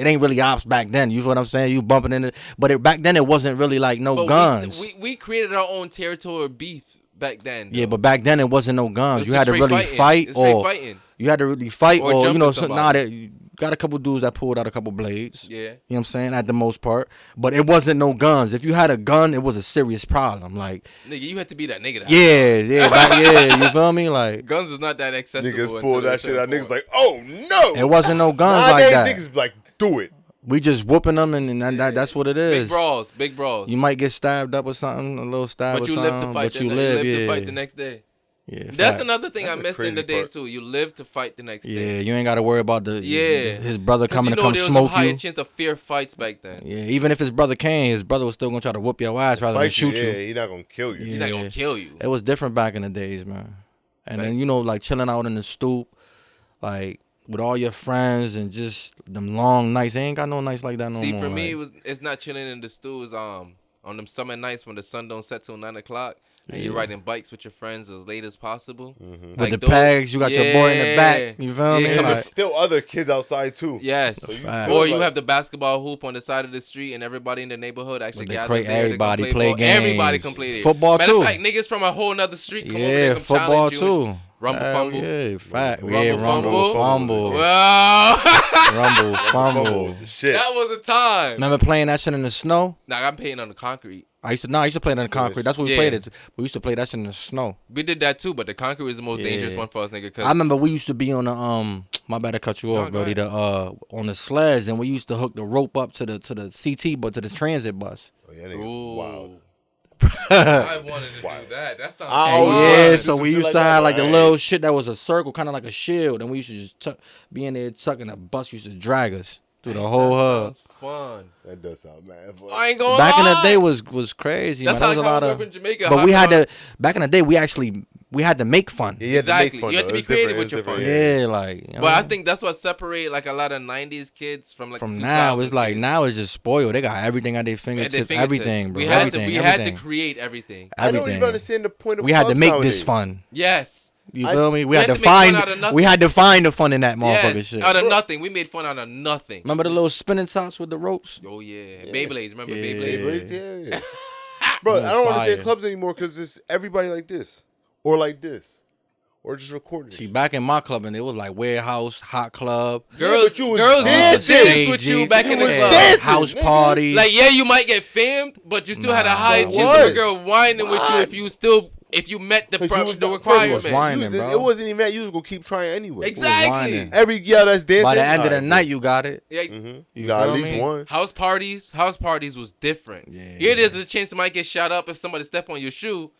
ain't really ops back then. You feel what I'm saying? You bumping into, but back then it wasn't really like no But guns. We created our own territory of beef back then. Yeah, though. but back then it wasn't no It guns. was You just had to straight really fighting. fight, It's straight or fighting. you had to really fight, Or or you jumping know, somebody. you got a couple dudes that pulled out a couple blades. Yeah. You know what I'm saying? At the most part, but it wasn't no guns. If you had a gun, it was a serious problem. Like, Nigga, you had to be that nigga. That yeah, you feel me? Like, Guns is not that accessible. Niggas until pull a that shit certain out. Niggas point. like, oh no. it wasn't no guns Nowadays, like that. niggas like, do it. We just whooping them, and that's what it is. Big brawls. You might get stabbed up or something, a little stab But or you something. live to fight. But you live, yeah. to fight the next day. Yeah, That's fact. another thing That's I a missed in the crazy days part. too. You live to fight the next Yeah, day. you ain't got to worry about his brother 'Cause coming you to know come there was smoke a higher you. chance of fair fights back then. Yeah, even if his brother came, his brother was still gonna try to whoop your ass rather than Fight shoot yeah, you. he not gonna kill you. He's not gonna kill you. It was different back in the days, man. And then, you know, like chilling out in the stoop, like with all your friends and just them long nights. They ain't got no nights like that no See, more. for me, like, it's not chilling in the stew. It's on them summer nights when the sun don't set till 9 o'clock. And you're riding bikes with your friends as late as possible. with the pegs, you got your boy in the back. You feel me? And Like, there's still other kids outside too. Yes. So you Fact. feel Or you like- have the basketball hoop on the side of the street, and everybody in the neighborhood actually They gathers create there to everybody come play ball. Everybody games. can play there. Football, Matter too. of fact, niggas from a whole nother street come over there yeah, and come football challenge you. too. Rumble Hell fumble. Yeah, fact. Rumble Yeah, fumble. fumble. Well, Rumble fumble. Fumbles and shit. that was a time. Remember playing that shit in the snow? Nah, I'm paying on the concrete. I used to play it in the concrete. That's what we Yeah. played it. We used to play that shit in the snow. We did that too, but the concrete was the most dangerous Yeah. one for us, nigga. Cause I remember we used to be on the my bad to cut you No, off, go Brody. ahead. On the sleds, and we used to hook the rope up to the CT, but to the transit bus. Oh, yeah, niggas Ooh. wild. I wanted to do that. That sounds I Oh always fun. wanted yeah, to so do we some used shit to like have that, like the but I little ain't. shit that was a circle, kind of like a shield, and we used to just be in there tucking. The bus used to drag us through the whole hub. Sounds fun. That does sound mad. Fun. I ain't going Back in the lie. day was crazy. That's man. how That was a lot I of. grew up in Jamaica. But we had Hot to. Back in the day, we had to make fun. Yeah, you had to Exactly. make fun. You had though. to be It's creative different. with It's your different, fun. Yeah, like. You know, But I think that's what separates like a lot of '90s kids from like from the now, it's 2000s like kids. now it's just spoiled. They got everything at their At their fingertips. fingertips. Everything, bro. We had everything, to everything. create everything. I don't Everything. even understand the point of We had to clubs make nowadays. this fun. Yes. You feel me? We had to make fun out of nothing. We had to find the fun in that motherfucking shit. Out of nothing. We made fun out of nothing. Remember the little spinning tops with the ropes? Oh yeah, Beyblades. Remember Yeah. Beyblades? Yeah. Bro, I don't Fire. understand clubs anymore because it's everybody like this or like this or just recording. See, back in my club, and it was like warehouse, hot club, Girls, but you was girls dancing. dance with you back in the was club. dancing. house nigga. parties. Like, yeah, you might get filmed, but you still had a high bro. chance of a girl whining with you if you met the 'Cause you was the the- requirement. first whining, You was- bro. It wasn't even that. You was gonna keep trying anyway. Exactly. whining. Every girl that's dancing. By the end of the alright, night, you got it. Yeah. you got at feel least me? one. House parties was different. Yeah. Here there's a chance it might get shot up if somebody step on your shoe.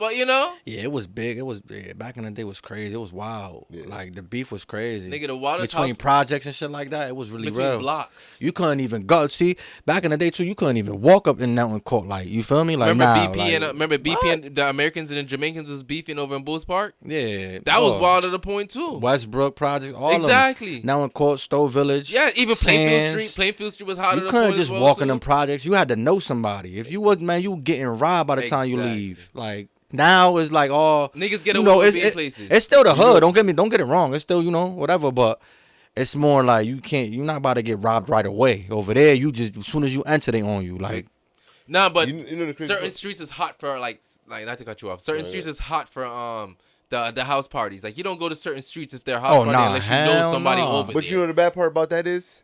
But you know, Yeah, it was big. It was back in the day. It was crazy. It was wild. Yeah. Like the beef was crazy. nigga, the Waters between house projects and shit like that, it was really between real. blocks. You couldn't even go. See, back in the day too, you couldn't even walk up in Mountain Court. Like, you feel me? Like, Remember BP and the Americans and the Jamaicans was beefing over in Bulls Park. yeah, That was oh, wild to the point too. Westbrook projects, all Exactly. of them. Mountain Court, Stowe Village. Yeah, even Plainfield Sands. Street. Plainfield Street was hot to You the couldn't point just as well, walk in too. them projects. You had to know somebody. If you was, man, you getting robbed by the time you Exactly. leave. Like, now it's like all Niggas get you away know, with being places. It's still the hood. Don't get it wrong. It's still, whatever. But it's more like you're not about to get robbed right away. Over there, you just as soon as you enter, they on you. Like, Nah, but You know the crazy certain part? streets is hot for like not to cut you off. Certain streets is hot for the house parties. Like, you don't go to certain streets if they're house Oh, party nah, unless you know hell somebody nah. over But there. you know the bad part about that is,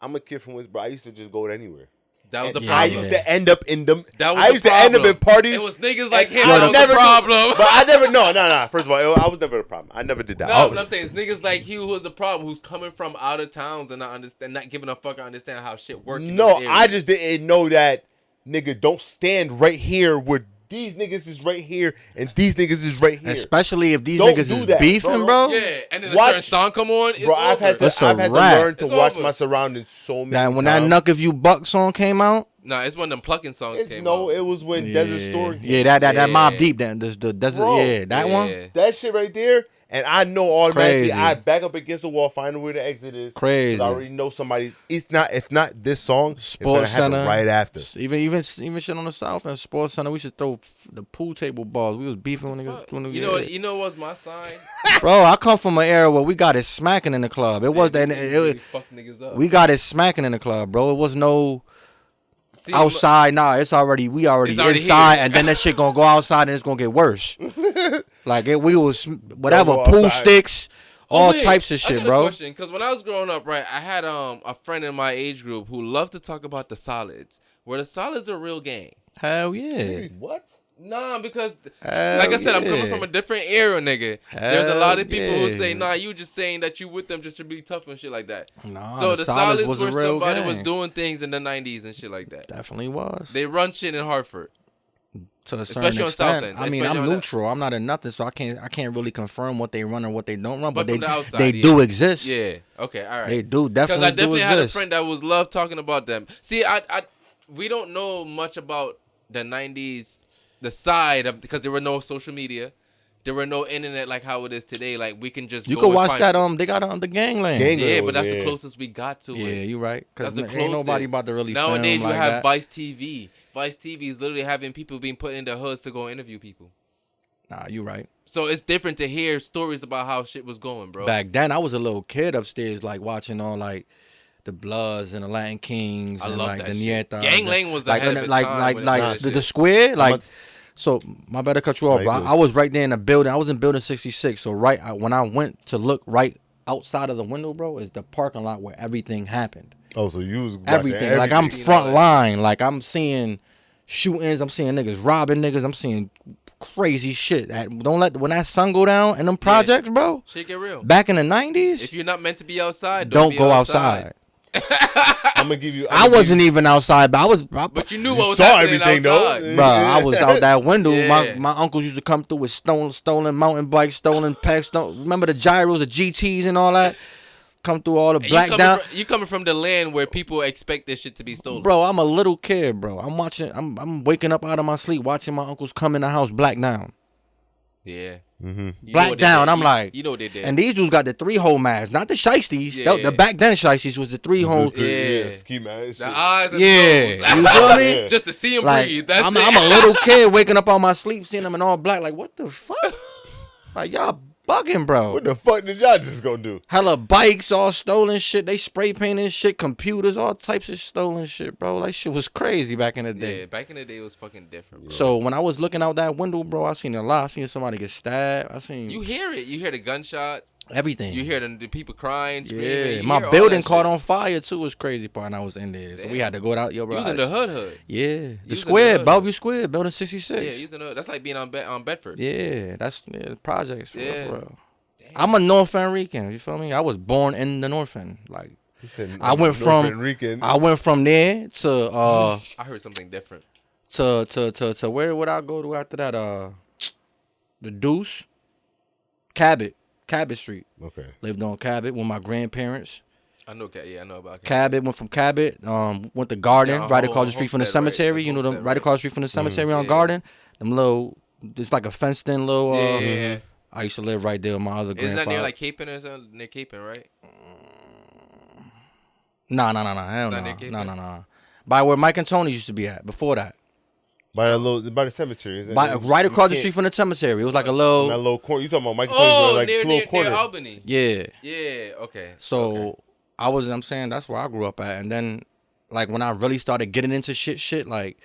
I'm a kid from West, bro. I used to just go anywhere. That was the And Yeah, I problem. used to end up in them. That was I the used to end up problem. in parties. It was niggas like and him I that was never the do- problem. But I never. No. First of all, I was never the problem. I never did that. No, what I'm saying is niggas like you who was the problem, who's coming from out of towns and not giving a fuck or understand how shit works. No, I just didn't know that, nigga. Don't stand right here where these niggas is right here and these niggas is right here. especially if these Don't niggas do is that, beefing, bro. bro. Yeah, and then a Watch- certain song come on. It's Bro, I've had to It's a learn to It's watch over. my surroundings so many Now, times. when that Knuck If You Buck song came out, Nah, it's one of them plucking songs It's, came no, out. it was when Desert Story. Yeah, that Yeah. Mob Deep, the Desert, Bro, yeah, that one, Yeah. That shit right there, and I know automatically. Crazy. I back up against the wall, find where the exit is. 'Cause Crazy. I already know somebody's. It's not. If not this song, Sports it's gonna happen Center, right after. even shit on the South and Sports Center, we should throw the pool table balls. We was beefing when Fuck. niggas. You know what's my sign? Bro, I come from an era where we got it smacking in the club. It was that Really fuck niggas up. we got it smacking in the club, bro. It was no See, outside. Nah, we already It's already inside, here. and then that shit gonna go outside and it's gonna get worse. Like we was whatever Go pool outside. sticks, all wait, types of I shit, got a bro. question, because when I was growing up, right, I had a friend in my age group who loved to talk about the solids. Were the solids a real gang? Hell yeah. What? Nah, because Hell like I said, I'm coming yeah. from a different era, nigga. There's a lot of Hell people who yeah. say, nah, you just saying that you with them just to be tough and shit like that. Nah, So the the Solids solids was a were real somebody gang. was doing things in the 90s and shit like that. Definitely was. They run shit in Hartford. To a especially certain on extent. Somethin, I mean, especially I'm on that. neutral. I'm not in nothing, so I can't really confirm what they run or what they don't run. But But from the outside, they yeah. do exist. Yeah. Okay. All right. They do Because definitely I definitely do had a exist. friend that was love talking about them. See, we don't know much about the 90s, the side of, because there were no social media. There were no internet like how it is today. Like, we can just You go can and watch find- that. They got the Gangland. Gang- Yeah, but that's Yeah. the closest we got to Yeah, it. you right. Because That's the ain't nobody closest. about to really Nowadays, film we like have that. Vice TV. Vice TV is literally having people being put in their hoods to go interview people. Nah, you right. So it's different to hear stories about how shit was going, bro. Back then, I was a little kid upstairs, like watching all like the Bloods and the Latin Kings I and love like that the shit. Nietas. Gangland was like ahead of its like time like when it like comes to the shit. square like. much- So my bad to cut you off, Nah, bro. you good. I was right there in the building. I was in building 66. So when I went to look right outside of the window, bro, is the parking lot where everything happened. Oh, so you was watching Everything. Like I'm Seen all front that. line. Like I'm seeing shootings. I'm seeing niggas robbing niggas. I'm seeing crazy shit. When that sun go down in them projects, bro. Shit get real. Back in the 90s, If you're not meant to be outside, don't be go outside. I'm gonna give you. I wasn't even outside, but I was. But you knew You what was saw happening everything, though. outside. Bro, I was out that window. Yeah. My uncles used to come through with stolen mountain bikes, stolen packs. Remember the gyros, the GTs, and all that. Come through all the And black down. you coming from the land where people expect this shit to be stolen. Bro, I'm a little kid, bro. I'm watching. I'm waking up out of my sleep watching my uncles come in the house black down. Yeah. Mm-hmm. You know Black what they down. did. I'm like, you know what they did. and these dudes got the 3-hole mask, not the shiesties. Yeah. The back then shiesties was the 3-hole. Yeah. Ski mask. the eyes and Yeah, the you nose. feel me? Yeah. Just to see him Like breathe. That's I'm it. a little kid waking up out my sleep, seeing them in all black. Like, what the fuck? Like, y'all bugging, bro. What the fuck did y'all just go do? Hella bikes, all stolen shit. They spray painting shit, computers, all types of stolen shit, bro. Like, shit was crazy back in the day. Yeah, back in the day it was fucking different, bro. So when I was looking out that window, bro, I seen a lot. I seen somebody get stabbed. I seen You hear it. You hear the gunshots. everything. You hear the people crying, screaming. Yeah, You my hear all building that caught shit. on fire too. Was crazy part, and I was in there, so we Damn. had to go out. Yo, bro, You was in the hood. Yeah, You the was in square, the hood. Bellevue Square, building 66. Yeah, you was in the hood. That's like being on Bedford. Yeah, that's the projects for real, Yeah. for real. I'm a North End Rican. You feel me? I was born in the North End. Like He said, I went from there to I heard something different. to where would I go to after that? The Deuce, Cabot Street. Okay. Lived on Cabot with my grandparents. I know. Yeah, I know about Cabot, went from Cabot, went to Garden, Yeah, right across the street from the Homestead, right? cemetery. Like You know, Homestead, right right? across the street from the cemetery on Yeah. Garden. Them little, it's like a fenced in little. Yeah. I used to live right there with my other Isn't grandfather. that near like Capon or something? Near Capon, right? Nah, hell Not near no, Capon? no. By where Mike and Tony used to be at before that. By the cemetery. Is that, Right across the you street from the cemetery. It was like a can't- little. that little corner. You talking about Michael Oh, like near little corner. Albany. Yeah. Yeah. Okay. So Okay. I'm saying that's where I grew up at. And then, like, when I really started getting into shit, like,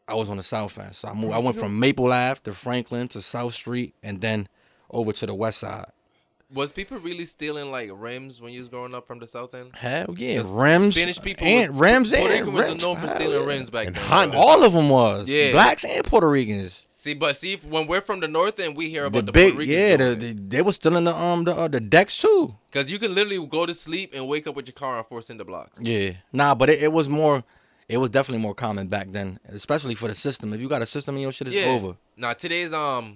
I was on the South End. So I went from Maple Ave to Franklin to South Street and then over to the West Side. Was people really stealing like rims when you was growing up from the South End? Hell yeah. 'Cause Rims. Spanish people and was, rims Puerto and Rican was rims. known for Hell stealing yeah. rims back And then. Honda. All of them was. Yeah. Blacks and Puerto Ricans. See, when we're from the North End, we hear The about the big, Puerto Ricans. yeah, they was still in the decks too. Because you can literally go to sleep and wake up with your car on 4 cinder blocks. Yeah, nah, but it was more. It was definitely more common back then, especially for the system. If you got a system in your shit, it's over. Nah, today's Kias.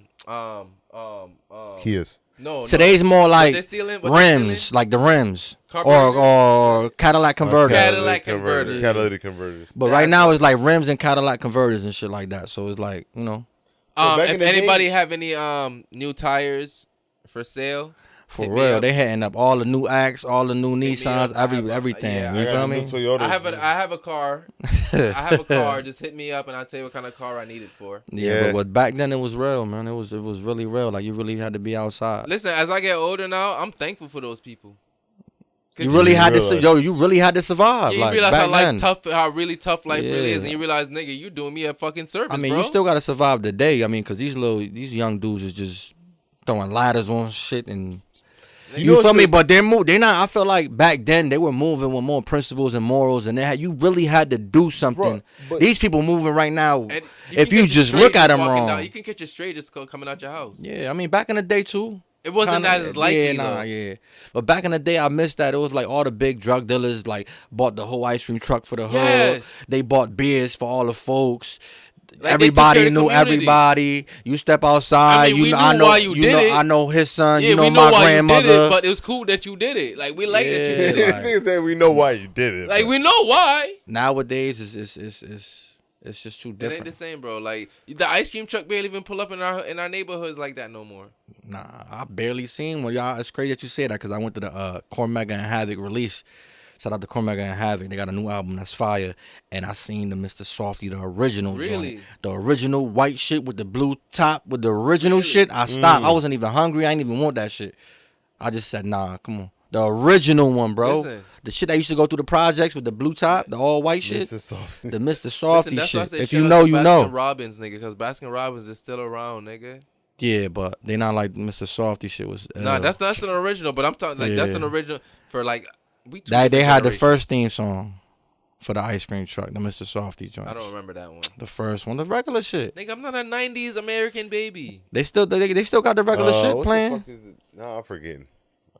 no. Today's more like they stealing? What they rims, stealing? like the rims, Carburetors? or Cadillac converters. Cadillac converters. Catalytic converters. But right now it's like rims and Cadillac converters and shit like that. So it's like, you know, back in If the anybody day- have any new tires for sale, for hit me real, up. they hitting up all the new Acts, all the new me Nissans, up. I have everything. yeah, you I got feel the me? new Toyota. I have a car. I have a car. Just hit me up and I'll tell you what kind of car I need it for. Yeah, but back then it was real, man. It was really real. Like you really had to be outside. Listen, as I get older now, I'm thankful for those people. 'Cause You really had to, realize- you really had to survive. Yeah, you like realize back how then. how really tough life really is, Yeah. and you realize, nigga, you doing me a fucking service, I mean, bro. you still gotta survive the day. I mean, cause these young dudes is just throwing ladders on shit and you know feel me? what's But they're not. I feel like back then they were moving with more principles and morals, and you really had to do something. but- These people moving right now. And If can you catch just straight look at them walking wrong. down- you can catch a straight just coming out your house. Yeah, I mean, back in the day too. It wasn't Kinda, as likely, yeah, nah, though. yeah. But back in the day, I missed that. It was like all the big drug dealers like bought the whole ice cream truck for the hood. Yes. They bought beers for all the folks. Like, they Everybody took care of the knew community. everybody. You step outside. I mean, we I knew know why you did it. I know his son. Yeah, you know we know my why grandmother. you did it, but it was cool that you did it. Like, we like that you Yeah. did This it. Like- nigga said we know why you did it. Like, we know why. Nowadays, it's just too It ain't different. the same, bro. Like, the ice cream truck barely even pull up in our neighborhoods like that no more. Nah, I barely seen one. Y'all, it's crazy that you say that because I went to the Cormega and Havoc release. Shout out to Cormega and Havoc. They got a new album that's fire. And I seen the Mr. Softy, the original Really? joint. The original white shit with the blue top with the original shit. I stopped. I wasn't even hungry. I didn't even want that shit. I just said, nah, come on. The original one, bro. Listen. The shit that used to go through the projects with the blue top, the all white shit. Mr. Soft. The Mr. Softy Listen, that's why I shit. say If shout you out know, to you Baskin know. Robbins, nigga, because Baskin Robbins is still around, nigga. Yeah, but they not like Mr. Softy shit was. Nah, that's an original, but I'm talking like that's Yeah. an original for like we. two They different had the generations. first theme song for the ice cream truck, the Mr. Softy joint. I don't remember that one. The first one, the regular shit. Nigga, I'm not a '90s American baby. They still got the regular shit what playing. The fuck is nah, I'm forgetting.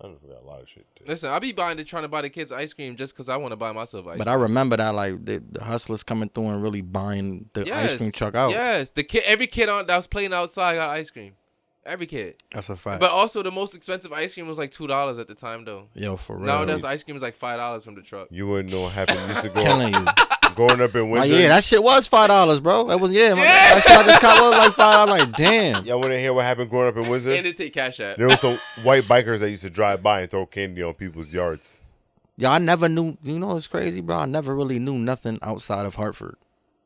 I don't forgot a lot of shit. Too. Listen, I be trying to buy the kids ice cream just because I want to buy myself ice But cream. I remember that like the hustlers coming through and really buying the ice cream truck out. Yes, every kid that was playing outside got ice cream. Every kid. That's a fact. But also the most expensive ice cream was like $2 at the time though. Yo, for real. Nowadays ice cream is like $5 from the truck. You wouldn't know what happened. You used to go Killing you. growing up in Oh, Windsor. yeah, that shit was $5, bro. That was that shit I just caught was like $5. Like damn. Y'all want to hear what happened growing up in Windsor? And they take cash out. There was some white bikers that used to drive by and throw candy on people's yards. Yeah, I never knew. You know, it's crazy, bro. I never really knew nothing outside of Hartford.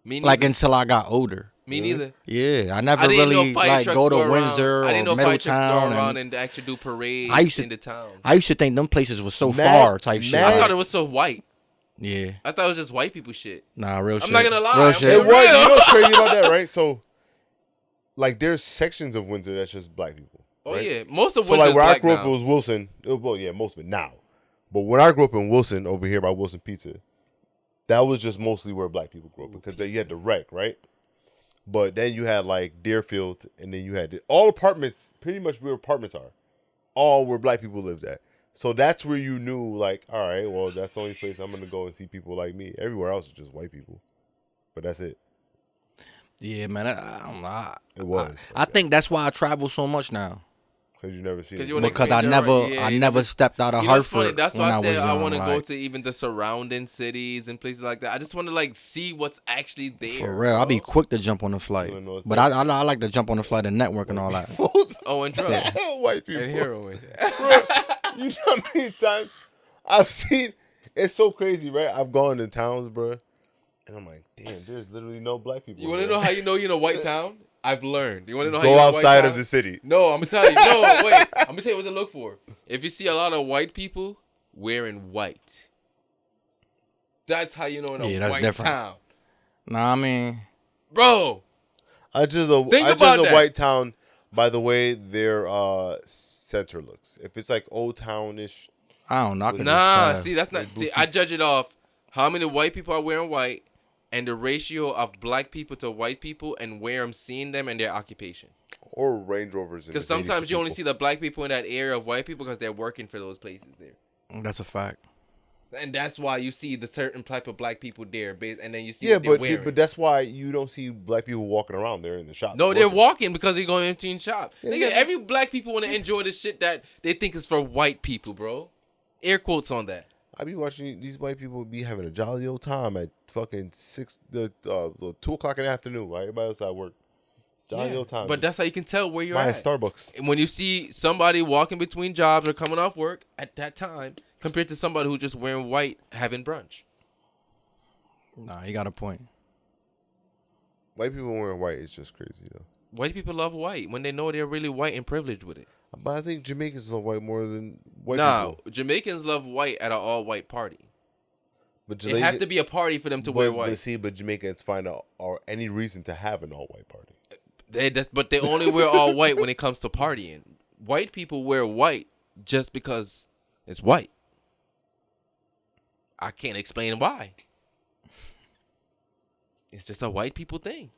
Me Like neither. until I got older. Me neither. Yeah, I never I didn't know really fire like trucks go to around. Windsor I didn't or know fire trucks go Middletown. around and actually do parades I used to- in the town. I used to think them places was so Mad- far type shit. mad- I thought Like, it was so white. yeah, I thought it was just white people shit. nah, real shit. I'm not gonna lie, Real I'm shit. It being was. real. You know what's crazy about that, right? So, like, there's sections of Windsor that's just black people. Oh right? yeah, most of So, Windsor's like, where I black grew up, now. it was Wilson. Well, yeah, most of it now. But when I grew up in Wilson, over here by Wilson Pizza, that was just mostly where black people grew up because you had the wreck, right? But then you had like Deerfield, and then you had all apartments. Pretty much where apartments are, all where black people lived at. So that's where you knew, like, all right, well, that's the only place I'm gonna go and see people like me. Everywhere else is just white people, but that's it. Yeah, man. I don't know. It was. I think that's why I travel so much now. Because you never seen 'Cause it. you wanna Because I experience never, that, yeah, I you never never- stepped out of You know what's Hartford funny? That's when why I was said I young, want to go like, to even the surrounding cities and places like that. I just want to like see what's actually there. For real, I'll be bro. quick to jump on the flight, You know what's but I like to jump on the flight and network and all that. Oh, and drugs White people. and heroin. You know how many times I've seen? It's so crazy, right? I've gone to towns, bro, and I'm like, damn, there's literally no black people. You want to bro. know how you know white town? I've learned. You want to know how Go you know white outside town? of the city. No, I'm gonna tell you. No, wait. I'm gonna tell you what to look for. If you see a lot of white people wearing white, that's how you know in a Yeah, that's white different. town, Nah, I mean, bro. I just Think about a that. white town by the way their center looks. If it's like old townish, I don't know. I could Nah, just, see, that's not. like See, I boutiques. judge it off how many white people are wearing white and the ratio of black people to white people and where I'm seeing them and their occupation. or Range Rovers. Because sometimes you only see the black people in that area of white people because they're working for those places there. that's a fact. And that's why you see the certain type of black people there, and then you see Yeah, what they're wearing. but that's why you don't see black people walking around there in the shop. No, they're walking because they're going empty and shop. Yeah, Nigga, yeah. every black people want to enjoy the shit that they think is for white people, bro. Air quotes on that. I be watching these white people be having a jolly old time at fucking 2:00 in the afternoon. While everybody else at work, jolly old time. But that's how you can tell where you're buying at. Starbucks. And when you see somebody walking between jobs or coming off work at that time, compared to somebody who's just wearing white having brunch. Nah, you got a point. White people wearing white is just crazy though. White people love white when they know they're really white and privileged with it. But I think Jamaicans love white more than white Nah, people. Jamaicans love white at an all-white party. But It has to be a party for them to wear white. But Jamaicans find out or any reason to have an all white party. But they only wear all white when it comes to partying. White people wear white just because it's white. I can't explain why. It's just a white people thing.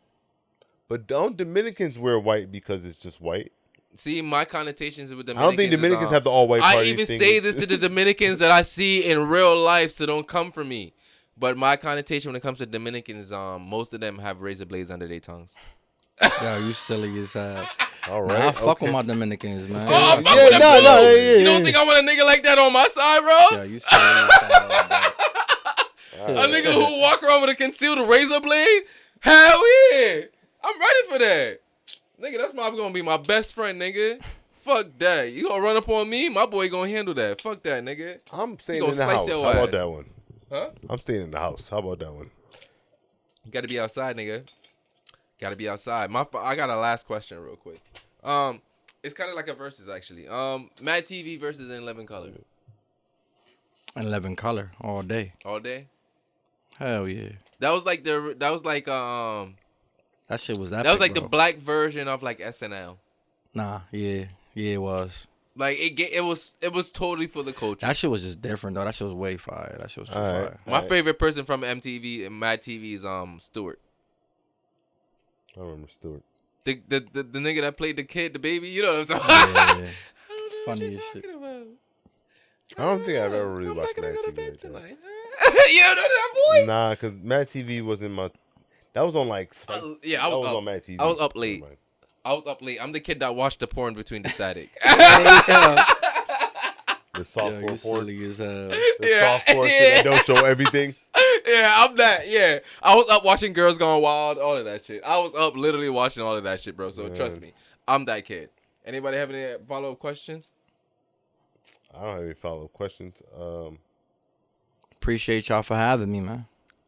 But don't Dominicans wear white because it's just white? See, my connotations with Dominicans. I don't think Dominicans have the all white party. I even thing. say this to the Dominicans that I see in real life, so don't come for me. But my connotation when it comes to Dominicans, most of them have razor blades under their tongues. Yo, you silly as hell. All right. Nah, I fuck okay. with my Dominicans, man. Oh, I fuck Yeah, with them no, too. no, yeah, You don't yeah. think I want a nigga like that on my side, bro? Yo, you silly as hell, bro. A nigga who walk around with a concealed razor blade? Hell yeah. I'm ready for that. Nigga, that's gonna be my best friend, nigga. Fuck that. You gonna run up on me? My boy gonna handle that. Fuck that, nigga. I'm staying gonna in the slice house. your How about ass. that one? Huh? I'm staying in the house. How about that one? You gotta be outside, nigga. Gotta be outside. I got a last question real quick. It's kind of like a versus actually. Mad TV versus In Living Color. And 11 color all day. All day. Hell yeah. That was like the black version of like SNL. Nah, yeah, it was. Like it was totally for the culture. That shit was just different though. That shit was way fire. That shit was too All right. fire. My favorite person from MTV and Mad TV is Stewart. I remember Stewart. The nigga that played the kid, the baby. You know what I'm talking about? Yeah. Funny as shit. I don't think I've ever really I'm watched not gonna Mad go to TV. bed Like that. tonight. You know that voice? Nah, because Mad TV wasn't my. That was on like. Spike. Yeah, I that was was up. on Mad TV. I was up late. Never mind. I was up late. I'm the kid that watched the porn between the static. The Yo, softcore you porn. silly as hell. The Yeah, softcore yeah. shit that don't show everything. Yeah, I'm that. Yeah, I was up watching Girls Gone Wild, all of that shit. I was up literally watching all of that shit, bro. So trust me, I'm that kid. Anybody have any follow-up questions? I don't have any follow-up questions. Appreciate y'all for having me, man.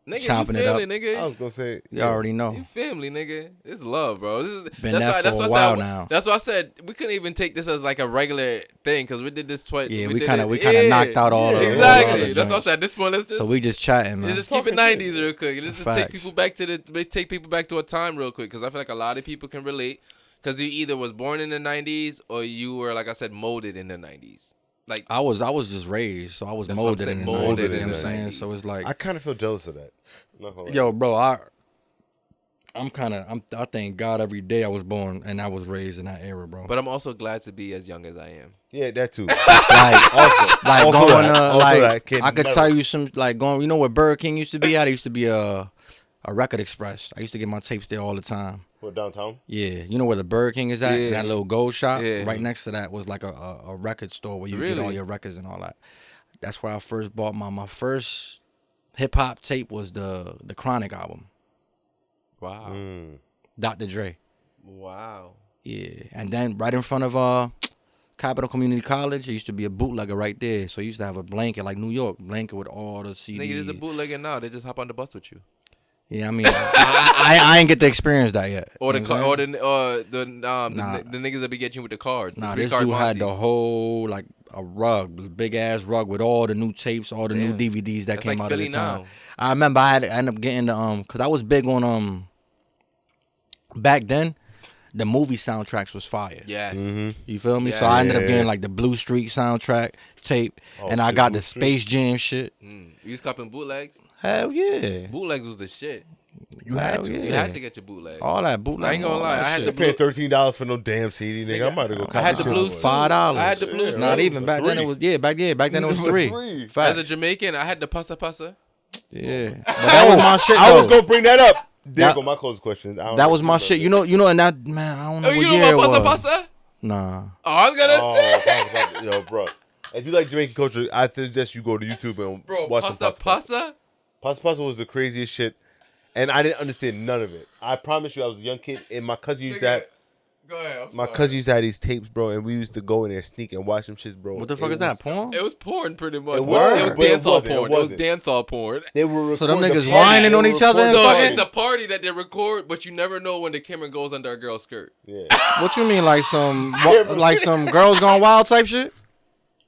Nigga, chopping you it up. family, nigga. I was gonna say, You already know. You family, nigga. It's love, bro. This is Been that's that why, for that's a why I while said, now. That's why I said we couldn't even take this as like a regular thing because we did this twice. Yeah, we kind of knocked out all the exactly. all the That's why I joints. said at this point let's just So we just chatting, man. let's just keep it 90s real quick. Let's just take Facts. people back to a time real quick because I feel like a lot of people can relate because you either was born in the 90s or you were, like I said, molded in the 90s. Like I was just raised, so I was That's what I'm molded saying, in the molded 90s, you know in what I'm the saying? 90s. So it's like, I kind of feel jealous of that. Not gonna lie. yo, bro, I thank God every day I was born and I was raised in that era, bro. but I'm also glad to be as young as I am. Yeah, that too. Like, Also going that. Also like that. Kid I could never- tell you some like going. You know where Burger King used to be at? It used to be a Record Express. I used to get my tapes there all the time. What, downtown? Yeah, you know where the Burger King is at? Yeah. That little gold shop. Yeah. Right next to that was like a record store where you get all Really? your records and all that. That's where I first bought my first hip hop tape was the Chronic album, Wow. Dr. Dre. Wow. Yeah, and then right in front of Capital Community College, there used to be a bootlegger right there. So you used to have a blanket like New York blanket with all the CDs. Nigga, there's a bootlegger now. They just hop on the bus with you. Yeah, I mean, I ain't get to experience that yet. Or the You know what I'm car, saying? the niggas that be getting you with the cards. Nah, the this three-card dude had Monty. the whole like a rug, big ass rug with all the new tapes, all the new Damn. DVDs that That's came like out at the Philly time. now. I remember I ended up getting the cause I was big on back then. The movie soundtracks was fire. Yes. You feel me? Yeah. So I ended up Yeah. getting like the Blue Streak soundtrack tape, Oh, and I shit, got Blue the Streak. Space Jam shit. You was copping bootlegs? Hell yeah, Bootlegs was the shit. You had to. Yeah. You had to get your bootleg. all that bootleg. I ain't gonna all lie, that I had shit. the Paying $13 for no damn CD, nigga. I'm about to go. I had the cop blues shit. too. $5. I had the blues. Not too. even back then. It was back then it was three. Three. Facts. As a Jamaican, I had the pasa. Yeah, but that was my shit. I was though. gonna bring that up. There That- go my closing questions. That was my shit. You know, and that man, I don't know Oh, what you year know it about was. pasa? Nah, Oh, I was gonna say. Yo, bro. If you like Jamaican culture, I suggest you go to YouTube and Bro, watch some pasa? Pasa was the craziest shit, and I didn't understand none of it. I promise you, I was a young kid, and my cousin used to have, Go ahead. my cousin used to have these tapes, bro, and we used to go in there, sneak and watch them shits, bro. what the fuck is that? Porn? It was porn, pretty much. It It was, was but it dancehall wasn't, it porn. It was wasn't. dancehall porn. They were So them recording niggas the whining party. on They each were other and recording So the fucking? it's party. a party that they record, but you never know when the camera goes under a girl's skirt. Yeah. What you mean, like some girls gone wild type shit?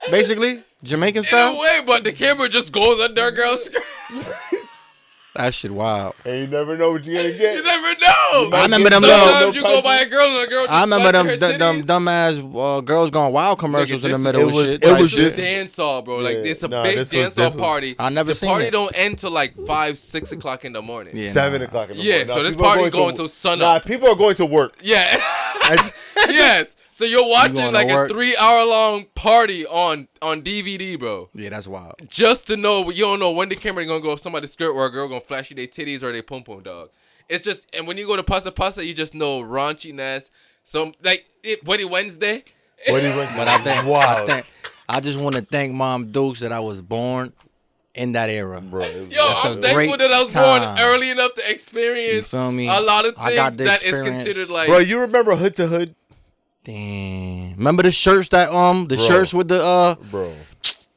Basically, Jamaican In a style. way, but the camera just goes under a girl's skirt. That shit wild. And you never know what you're gonna You get. never know. I remember them Sometimes little. you go by a girl and a girl just I remember them flashing her titties. dumbass girls gone wild commercials Nigga, in the this- middle it of was- shit. it type was shit. just- Dance hall, bro. Like Yeah. it's a Nah, big this dance was- hall party. I never the seen party it. don't end till like 5-6 o'clock in the morning. Yeah. 7 o'clock in the Yeah, morning. so this people are party going till sun Nah, up. people are going to work. Yeah. And- Yes. So you're watching going like to a work? 3-hour long party on DVD, bro. Yeah, that's wild. Just to know, you don't know when the camera gonna go up somebody's skirt or a girl gonna flash you their titties or their pom pom, dog. It's just, and when you go to pasa, you just know raunchiness. So like, Buddy Wednesday. What do you think? But I Wow. I just want to thank Mom Dukes that I was born in that era, Bro, it was- Yo, That's I'm a thankful great that I was born time. early enough to You experience feel me? a lot of I got things the that is experience. considered like. Bro, you remember Hood to Hood? Damn. Remember the shirts that Bro. shirts with the Bro.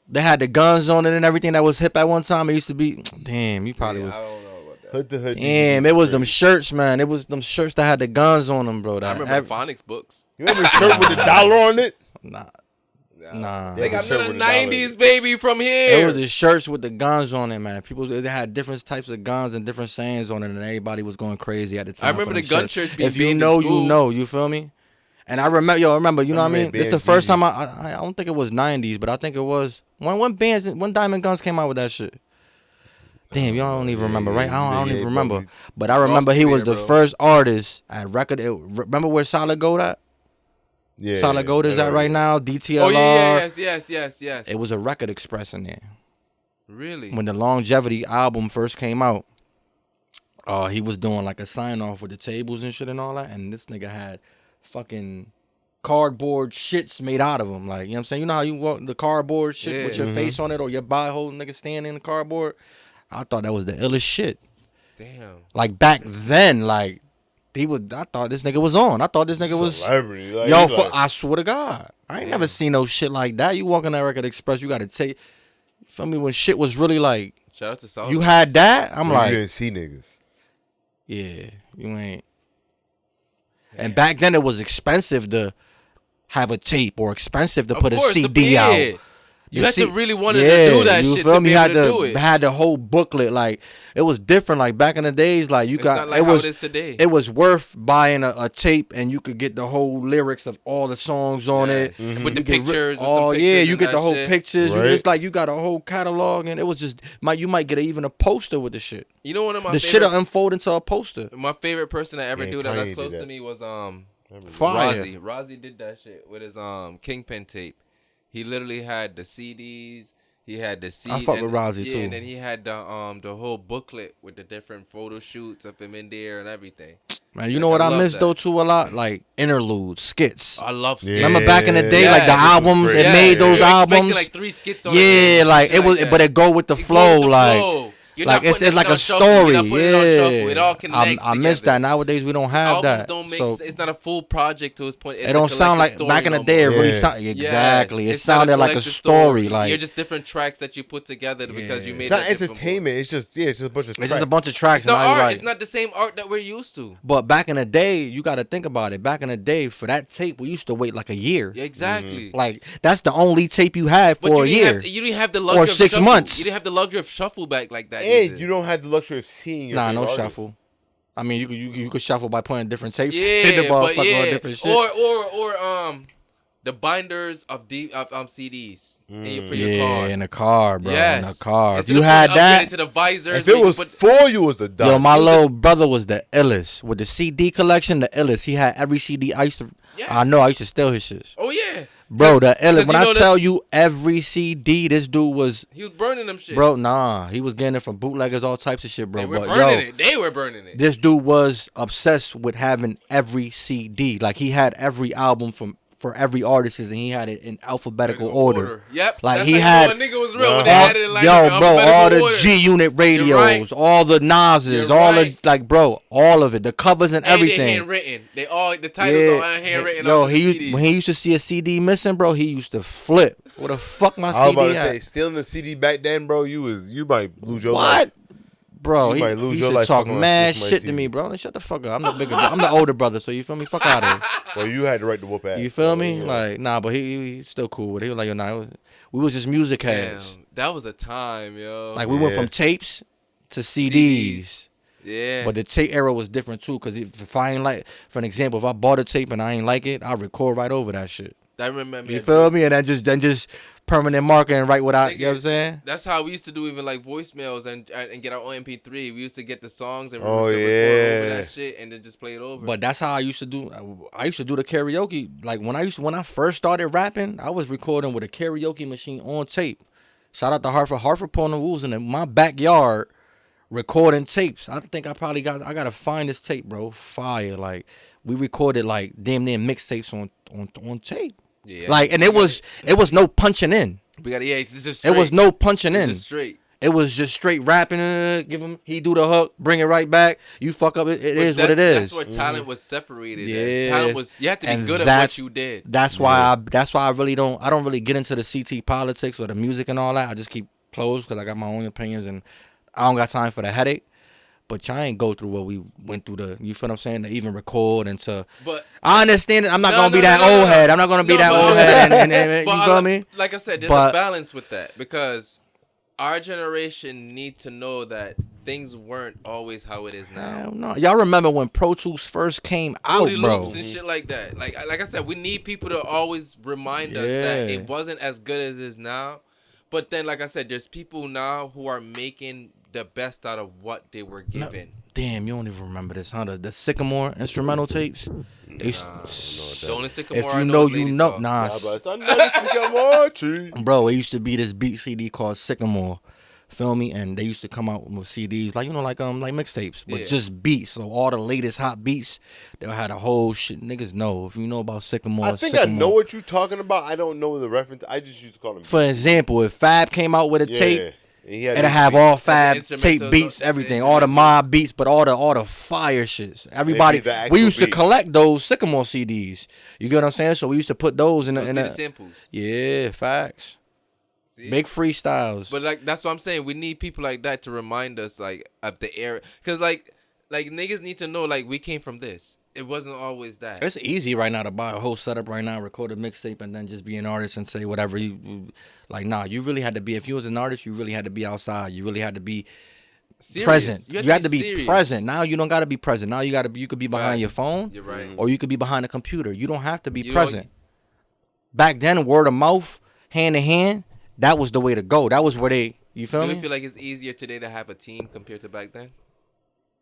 they had the guns on it and everything that was hip at one time. It used to be damn, you probably was I don't know about that. Hood to Hood. damn, it was them shirts, man. It was them shirts that had the guns on them, bro. I That remember phonics books. You remember the shirt with the dollar on it? nah. Like the I'm shirt not a with the dollar. 90s baby from It here. was the shirts with the guns on it, man. People they had different types of guns and different sayings on it, and everybody was going crazy at the time. I remember for the them gun shirts being If you banned in know, school. you know. You feel me? And I remember, you know what I mean? This is the bands first easy. time I don't think it was 90s, but I think it was when Diamond Guns came out with that shit. Damn, y'all don't even remember, right? I don't even remember. bro. But I remember he was there, the bro. first artist at record. Remember where Solid Gold at? Yeah. Solid Gold is at right now. DTLR. Oh yeah, yes. It was a Record Express in there. Really? When the Longevity album first came out, he was doing like a sign off with the tables and shit and all that, and this nigga had fucking cardboard shits made out of them. Like, you know what I'm saying? You know how you walk the cardboard shit with your face on it or your body hole nigga standing in the cardboard? I thought that was the illest shit. Damn. Like back then, like I thought this nigga was on. I thought this nigga was Celebrity. Like, yo, he's like, I swear to God. I ain't never seen no shit like that. You walk in that Record Express, you gotta take feel me when shit was really like Shout out to South. You had that? I'm You like, didn't see niggas. yeah, you ain't. And back then it was expensive to have a tape or expensive to put a CD out. You had to really want to do that shit to be able to do it. Had the whole booklet. Like, it was different. Like, back in the days, like, It's not like it how was, it is today. It was worth buying a tape and you could get the whole lyrics of all the songs on it. Mm-hmm. With the You get pictures. Oh, yeah, you get the whole shit. pictures. Right. It's like you got a whole catalog and it was just, you might get even a poster with the shit. You know, one of my The shit will unfold into a poster. My favorite person that ever do that Kanye that's did close that. to me was Fire. Rozzy did that shit with his Kingpin tape. He literally had the CDs. He had the CD. I fuck with Rozzy, too. And then he had the whole booklet with the different photo shoots of him in there and everything. Man, you know what I love miss that. though too a lot? Like interludes, skits. I love skits. Yeah. Remember back in the day, Yeah, like the this was albums, great. it made those You're expecting albums. like 3 skits on Yeah, it, like shit it was, that. but it go with the It go flow, with the like. flow. You're Like not it's putting like it a on shuffle. story, You're not putting it on shuffle. yeah. It all connects. I miss together. that. Nowadays we don't have Albums that. don't make So it's not a full project to its point. It's it don't a sound like collective back in the story day. It no more. really Yeah. sound exactly. Yes, It it's not sounded like a collective story. Like you're just different tracks that you put together because you Yeah. made It's not that different entertainment. It's just it's just a bunch of it's tracks. just a bunch of tracks. It's not and now you're art. like, It's not the same art that we're used to. But back in the day, you got to think about it. Back in the day, for that tape, we used to wait like a year. Yeah, exactly. Like that's the only tape you had But for a you didn't year. have, you didn't have the luxury Or of 6 shuffle. months. You didn't have the luxury of shuffle back like that. And either. you don't have the luxury of seeing your Nah, favorite no artist. shuffle. I mean, you could shuffle by putting different tapes in Yeah, the but motherfucker yeah, on different shit. or the binders of CDs for your car. In the car, bro. Yes. In the car. If Instead you of had putting that, into the visors, If it was for you, it was the done. yo, my little brother was the illest with the CD collection. The illest. He had every CD. I used to steal his shit. oh yeah, Bro, the illest. When you I know tell you every CD, this dude was, he was burning them shit. bro. Nah, he was getting it from bootleggers, all types of shit, bro. they were But burning yo, it. They were burning it. this dude was obsessed with having every CD. Like he had every album for every artist, and he had it in alphabetical order. Yep. Like That's he how had, you know a nigga was real when they had it in like yo, bro, all alphabetical the order. G-Unit radios, right. all the Nas's, You're all right. the like, bro, all of it, the covers and And they everything. handwritten. They all the titles are handwritten. Yo, on the CD. when he used to see a CD missing, bro, he used to flip. What the fuck my I was about CD to at? say, stealing the CD back then, bro. You might lose your What? life. Bro, You he might lose used your to life talk fucking around mad with shit to somebody's me, CD. bro. Shut the fuck up. I'm the older brother, so you feel me? Fuck out of here. Well, you had the right to whoop ass. You feel so, me? yeah. Like, nah, but he's still cool with it. He was like, yo, nah, we was just music heads. Damn, that was a time, yo. Like, we went Yeah. from tapes to CDs. yeah. But the tape era was different, too, because if I ain't like, for an example, if I bought a tape and I ain't like it, I record right over that shit. I remember. You feel me? And then just permanent marker and write what I, Nigga, you know what I'm saying? That's how we used to do even like voicemails and get our own MP3. We used to get the songs and Oh, record over yeah. that shit and then just play it over. But that's how I used to do. I used to do the karaoke. Like when I first started rapping, I was recording with a karaoke machine on tape. Shout out to Hartford. Hartford pulling the rules in my backyard, recording tapes. I think I gotta find this tape, bro. Fire. Like we recorded like damn near mixtapes on tape. yeah. Like and it was no punching in. we got it's just straight. It was no punching It's in. just straight. It was just straight rapping. Give him. He do the hook, bring it right back. You fuck up. It But is what it is. That's where talent was separated. Yes. Talent was you have to be And good at that's- what you did. That's why I really don't really get into the CT politics or the music and all that. I just keep closed because I got my own opinions and I don't got time for the headache. But y'all ain't go through what we went through you feel what I'm saying, to even record and to. But I understand it. I'm not No, gonna be no, that no, old no. head. I'm not gonna be No, that but- old head. And but you feel me? Like I said, there's But- a balance with that because our generation need to know that things weren't always how it is now. Hell no. Y'all remember when Pro Tools first came out, Fruity bro? Loops and shit like that. Like I said, we need people to always remind us that Yeah. it wasn't as good as it is now. But then, like I said, there's people now who are making the best out of what they were given. Damn, you don't even remember this, huh? The Sycamore instrumental tapes. They used- The only Sycamore if I you know know, is you Lady know. Saw. Nah, Bro, bro, it used to be this beat CD called Sycamore. Feel me? And they used to come out with CDs like like mixtapes, but Yeah. just beats. So all the latest hot beats, they'll have a whole shit. Niggas know if you know about Sycamore. I think Sycamore. I know what you're talking about. I don't know the reference. I just used to call him. For example, if Fab came out with a tape, and he had it'll these have beats. all Fab instrumental- tape beats, the everything, all the mob beats, but all the fire shits. Everybody, the actual we used to beat. collect those Sycamore CDs. You get what I'm saying? So we used to put those in Those be the the samples. yeah, facts. See, Big freestyles. But like that's what I'm saying. We need people like that to remind us like of the era, because like niggas need to know like we came from this. It wasn't always that. It's easy right now to buy a whole setup right now, record a mixtape, and then just be an artist and say whatever you like. Nah, you really had to be. If you was an artist, you really had to be outside. You really had to be Serious. present. You had to be serious. present. Now you don't got to be present. Now you could be behind your phone. You're right. Or you could be behind a computer. You don't have to be You present. Back then, word of mouth, hand to hand, that was the way to go. That was where they. You feel Do me? you feel like it's easier today to have a team compared to back then?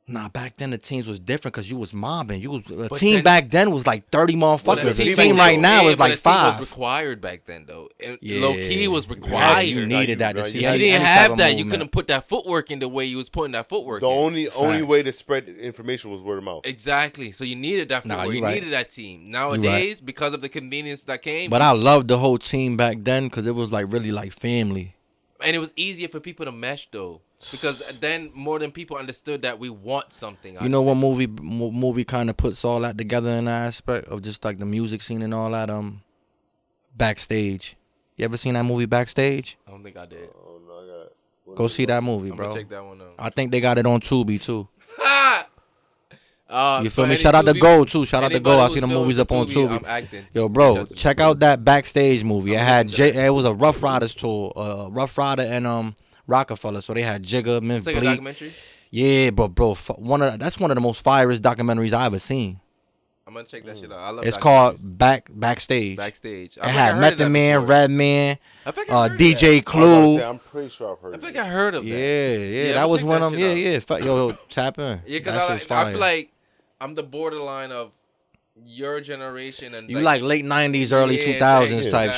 Nah, back then the teams was different because you was mobbing. You was a But team then- back then was like 30 motherfuckers. a The team right now is like but a team 5. was required back then, though. Yeah. Low key was required. You needed that to see. You any didn't type have of that. You movement. couldn't put that footwork in the way you was putting that footwork. The in. only way to spread information was word of mouth. Exactly. So you needed that Nah, footwork. you You right. needed that team. Nowadays, because of the convenience that came, But I loved the whole team back then because it was like really like family. and it was easier for people to mesh though, because then more than people understood that we want something. You know what movie kind of puts all that together in the aspect of just like the music scene and all that? Backstage. You ever seen that movie Backstage? I don't think I did. Oh no, I got it. Go see that movie, I'm bro. gonna check that one out. I think they got it on Tubi too. You feel for me? any Shout out to Tubi- Go too. Shout out to anybody Go. I who's see the filming movies for up on Tubi. I'm acting. Yo, bro, Shout to check Tubi. out that Backstage movie. It I'm had looking at It was a Rough Riders tour. Rough Rider and Rockefeller. So they had Jigga, Myth It's like a Bleak. documentary. Yeah, but bro, that's one of the most firest documentaries I ever seen. I'm gonna check that shit out. I love. It's called documentaries. Backstage. Backstage. It had Method Man, Redman, I think I heard of DJ that. Clue. I'm pretty sure I've heard I of think it. I heard of that. Yeah, that I'm was check one that of them. shit Yeah, out. yeah. Yo, tap in. Yeah, That because shit I was fire. feel like I'm the borderline of your generation and You like late 90s, early Yeah, 2000s exactly. type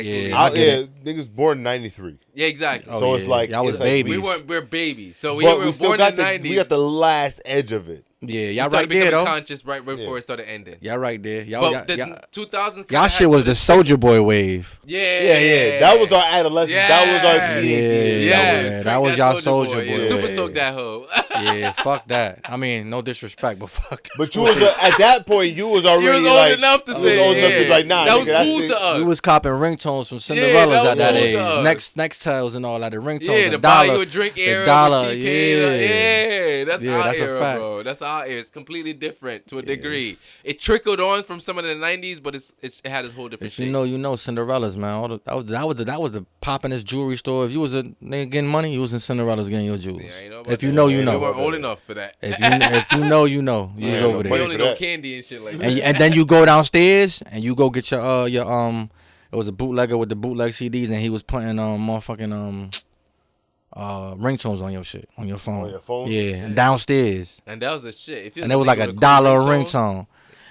shit. Yeah, I, I get it. niggas born in '93. Yeah, exactly. Oh, So it's yeah. like- y'all was it's like- babies. We're babies, so we But were we still born got in the the 90s. we got the last edge of it. Yeah, We y'all started right there becoming though. conscious right before it started ending. Y'all right there. Y'all, But y'all, the 2000s. y'all shit was the Soldier Boy wave. Yeah, That was our adolescence. That was our Yeah. teenage years. Yeah, that was y'all Soulja Boy. Yeah. Super soak that hoe. Yeah, fuck that. I mean, no disrespect, but fuck that. But you was at that point. You was already You was old like, enough to you say, was old enough to be yeah. like, nah, that nigga, was that's cool the- to us. We was copping ringtones from that Cinderella's was at that cool to age. us. Next tails and all that. The ringtones. Yeah, the to buy dollar, you a drink the era, dollar, the cheap era. Yeah, that's Yeah, our that's a era, fact. bro. That's our era. It's completely different to a degree. It trickled on from some of the 90s, but it had its whole different If you shape. know, you know Cinderella's, man. That was the poppinest jewelry store. If you was a nigga getting money, you was in Cinderella's getting your jewels. See, I ain't know about If you that. know, you We know. weren't old enough for that. If you know, you know. You was Yeah, over no there. We money only for know that. candy and shit like that. And then you go downstairs and you go get your it was a bootlegger with the bootleg CDs and he was playing motherfucking ringtones on your shit on your phone. On your phone? Yeah, and downstairs. And that was the shit. If And it was like $1 ringtone.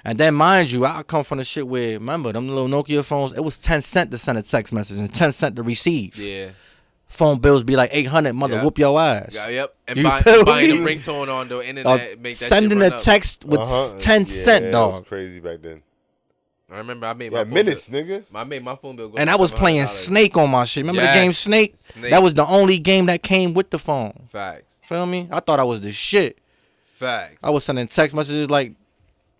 And then mind you, I come from the shit where remember them little Nokia phones, it was 10 cents to send a text message and 10 cents to receive. Yeah. Phone bills be like 800, mother Yeah. whoop your ass. Yeah, yep. And You buying feel the me? ringtone on the internet make that Sending shit a run up. text with 10 cent, That dog. was crazy back then. I remember I made my Yeah, phone minutes, bill. nigga. I made my phone bill go And to I was playing $700. Snake on my shit. Remember Yes. the game Snake? Snake. That was the only game that came with the phone. Facts. Feel me? I thought I was the shit. Facts. I was sending text messages like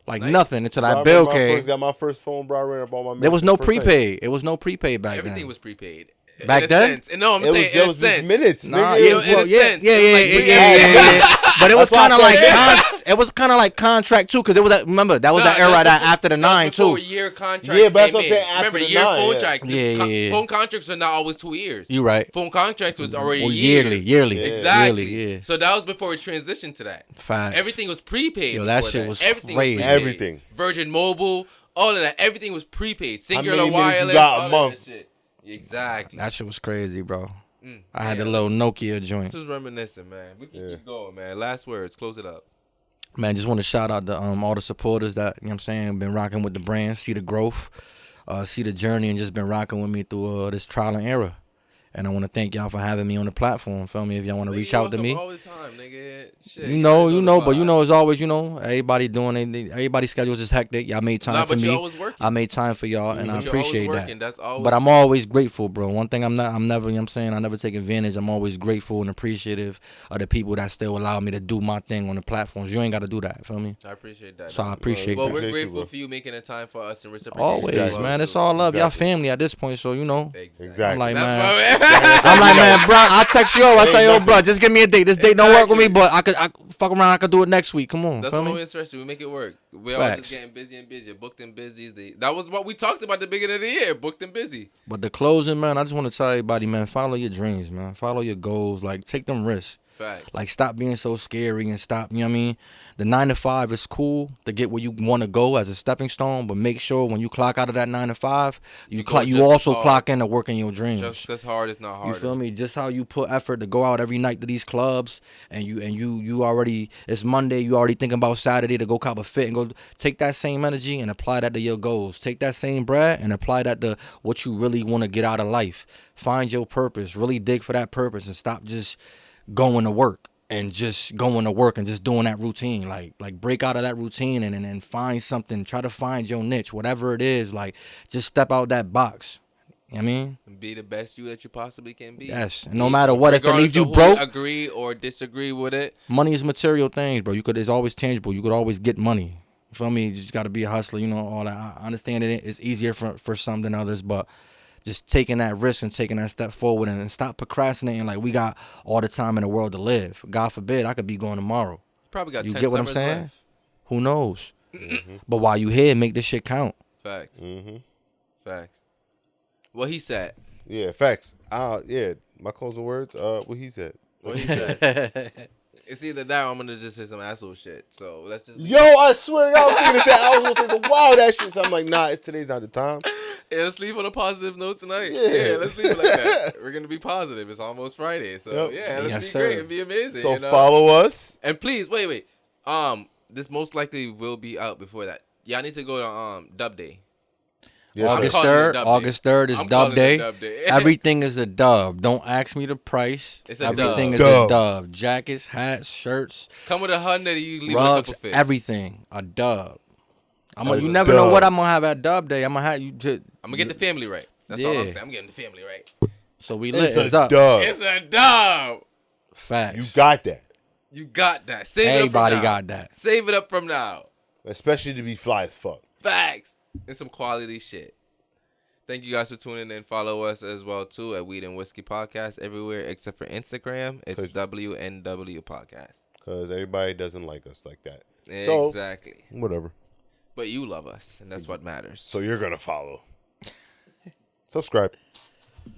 Nice. nothing until Bro, I that remember bill when I came. first got my first phone, bro. I ran up all my minutes There was no the first time. prepaid. It was no prepaid back Everything then. was prepaid. Back in a then? Sense. And no, I'm It was, saying there in a was just sense. minutes, Nah, nigga. yeah, in a well, yeah, sense, yeah, it was yeah, like yeah, we- yeah. But it was That's why kind of I like said- it was kind of like contract too, because it was that. Remember that was Nah, that era that's that before- after the that's 9 before too. year contracts Yeah, but that's came what I'm in. saying, after Remember the year 9, phone yeah. contracts. Yeah. Phone contracts are not always 2 years. You right? Phone contracts was already Or a year. yearly. Exactly. Yearly, yeah. So that was before it transitioned to that. Facts. Everything was prepaid. Yo, that before shit was Everything crazy. Was prepaid. Everything. Virgin Mobile, all of that. Everything was prepaid. Singular many minutes you wireless. got a all month? Of that shit. Exactly. That shit was crazy, bro. I had Yeah, the little Nokia joint. This was reminiscing, man. We can keep going, man. Last words. Close it up. Man, just want to shout out to all the supporters that, you know what I'm saying, been rocking with the brand, see the growth, see the journey, and just been rocking with me through this trial and error. And I want to thank y'all for having me on the platform. Feel me? If y'all want to reach out to me. All the time, nigga. Shit, You know, the but you vibe. know, as always, you know, everybody doing it. Everybody's schedules is hectic. Y'all made time Nah, for but you me. always working. I made time for y'all, and I But you're always appreciate working. that. That's always. But I'm always grateful, bro. One thing I'm never, you know what I'm saying, I never take advantage. I'm always grateful and appreciative of the people that still allow me to do my thing on the platforms. You ain't got to do that, feel me? I appreciate that. So I dog. appreciate Well, that. we're Appreciate you, grateful bro. for you making the time for us and reciprocating. Always, as well, man. too. It's all love. Y'all Exactly. family at this point, so, you know. Exactly. I'm like, That's man. why I'm like, man, bro, I'll text you over. I say, yo, nothing. bro, just give me a date. This date don't work with me, Exactly. but I fuck around. I could do it next week. Come on, That's feel what me? we're interested. We make it work. We're all Facts. just getting busy and busy, booked and busy. That was what we talked about at the beginning of the year, booked and busy. But the closing, man, I just want to tell everybody, man, follow your dreams, man. Follow your goals. Like, take them risks. Facts. Like, stop being so scary and stop, you know what I mean? The 9 to 5 is cool to get where you want to go as a stepping stone, but make sure when you clock out of that 9 to 5, you go just also as hard. clock in to work in your dreams. Just as hard, if not harder. You feel me? Just how you put effort to go out every night to these clubs, and you already, it's Monday, you already thinking about Saturday to go cop a fit and go take that same energy and apply that to your goals. Take that same bread and apply that to what you really want to get out of life. Find your purpose. Really dig for that purpose and stop just going to work and just doing that routine. Like break out of that routine and find something. Try to find your niche, whatever it is. Like, just step out that box. You know what I mean? Be the best you that you possibly can be. Yes. And no matter what, if it Regardless leaves you of who broke, agree or disagree with it. money is material things, bro. It's always tangible. You could always get money. You feel me? You just got to be a hustler, you know, all that. I understand it's easier for some than others, but just taking that risk and taking that step forward and stop procrastinating like we got all the time in the world to live. God forbid, I could be going tomorrow. Probably got You 10 get what I'm summers saying? left. Who knows? But while you here, make this shit count. Facts. Mm-hmm. Facts. What he said. Yeah, facts. Yeah, my closing words. What he said. What he said. It's either that or I'm gonna just say some asshole shit. So let's just. Yo, I swear to God, I was gonna say some wild ass shit. So I'm like, nah, today's not the time. Yeah, let's leave on a positive note tonight. Yeah. Let's leave it like that. We're gonna be positive. It's almost Friday, so Yep. yeah, let's Yes, be sir. great and be amazing. So you know? follow us. And please, wait. This most likely will be out before that. Y'all need to go to Dub Day. Yes, August calling it 3rd. Dub Day. August 3rd is I'm Dub calling it Day. Dub Day. Everything is a dub. Don't ask me the price. It's a Everything dub. is a Dub. dub. Jackets, hats, shirts, Come with 100, you leave rugs, with a couple fits. everything. A dub. So You a never know dub. what I'm gonna have at Dub Day. I'm gonna have you just. I'm gonna get the family right. That's all I'm Yeah. saying. I'm getting the family right. So we lit. It's It's a up. dub. It's a dub. Facts. You got that. You got that. Save Everybody it up from now. got that. Save it up from now. Especially to be fly as fuck. Facts. And some quality shit. Thank you guys for tuning in. Follow us as well, too, at Weed and Whiskey Podcast everywhere except for Instagram. It's Please. WNW Podcast. Because everybody doesn't like us like that. So, Exactly. whatever. But you love us, and that's what matters. So you're going to follow. Subscribe.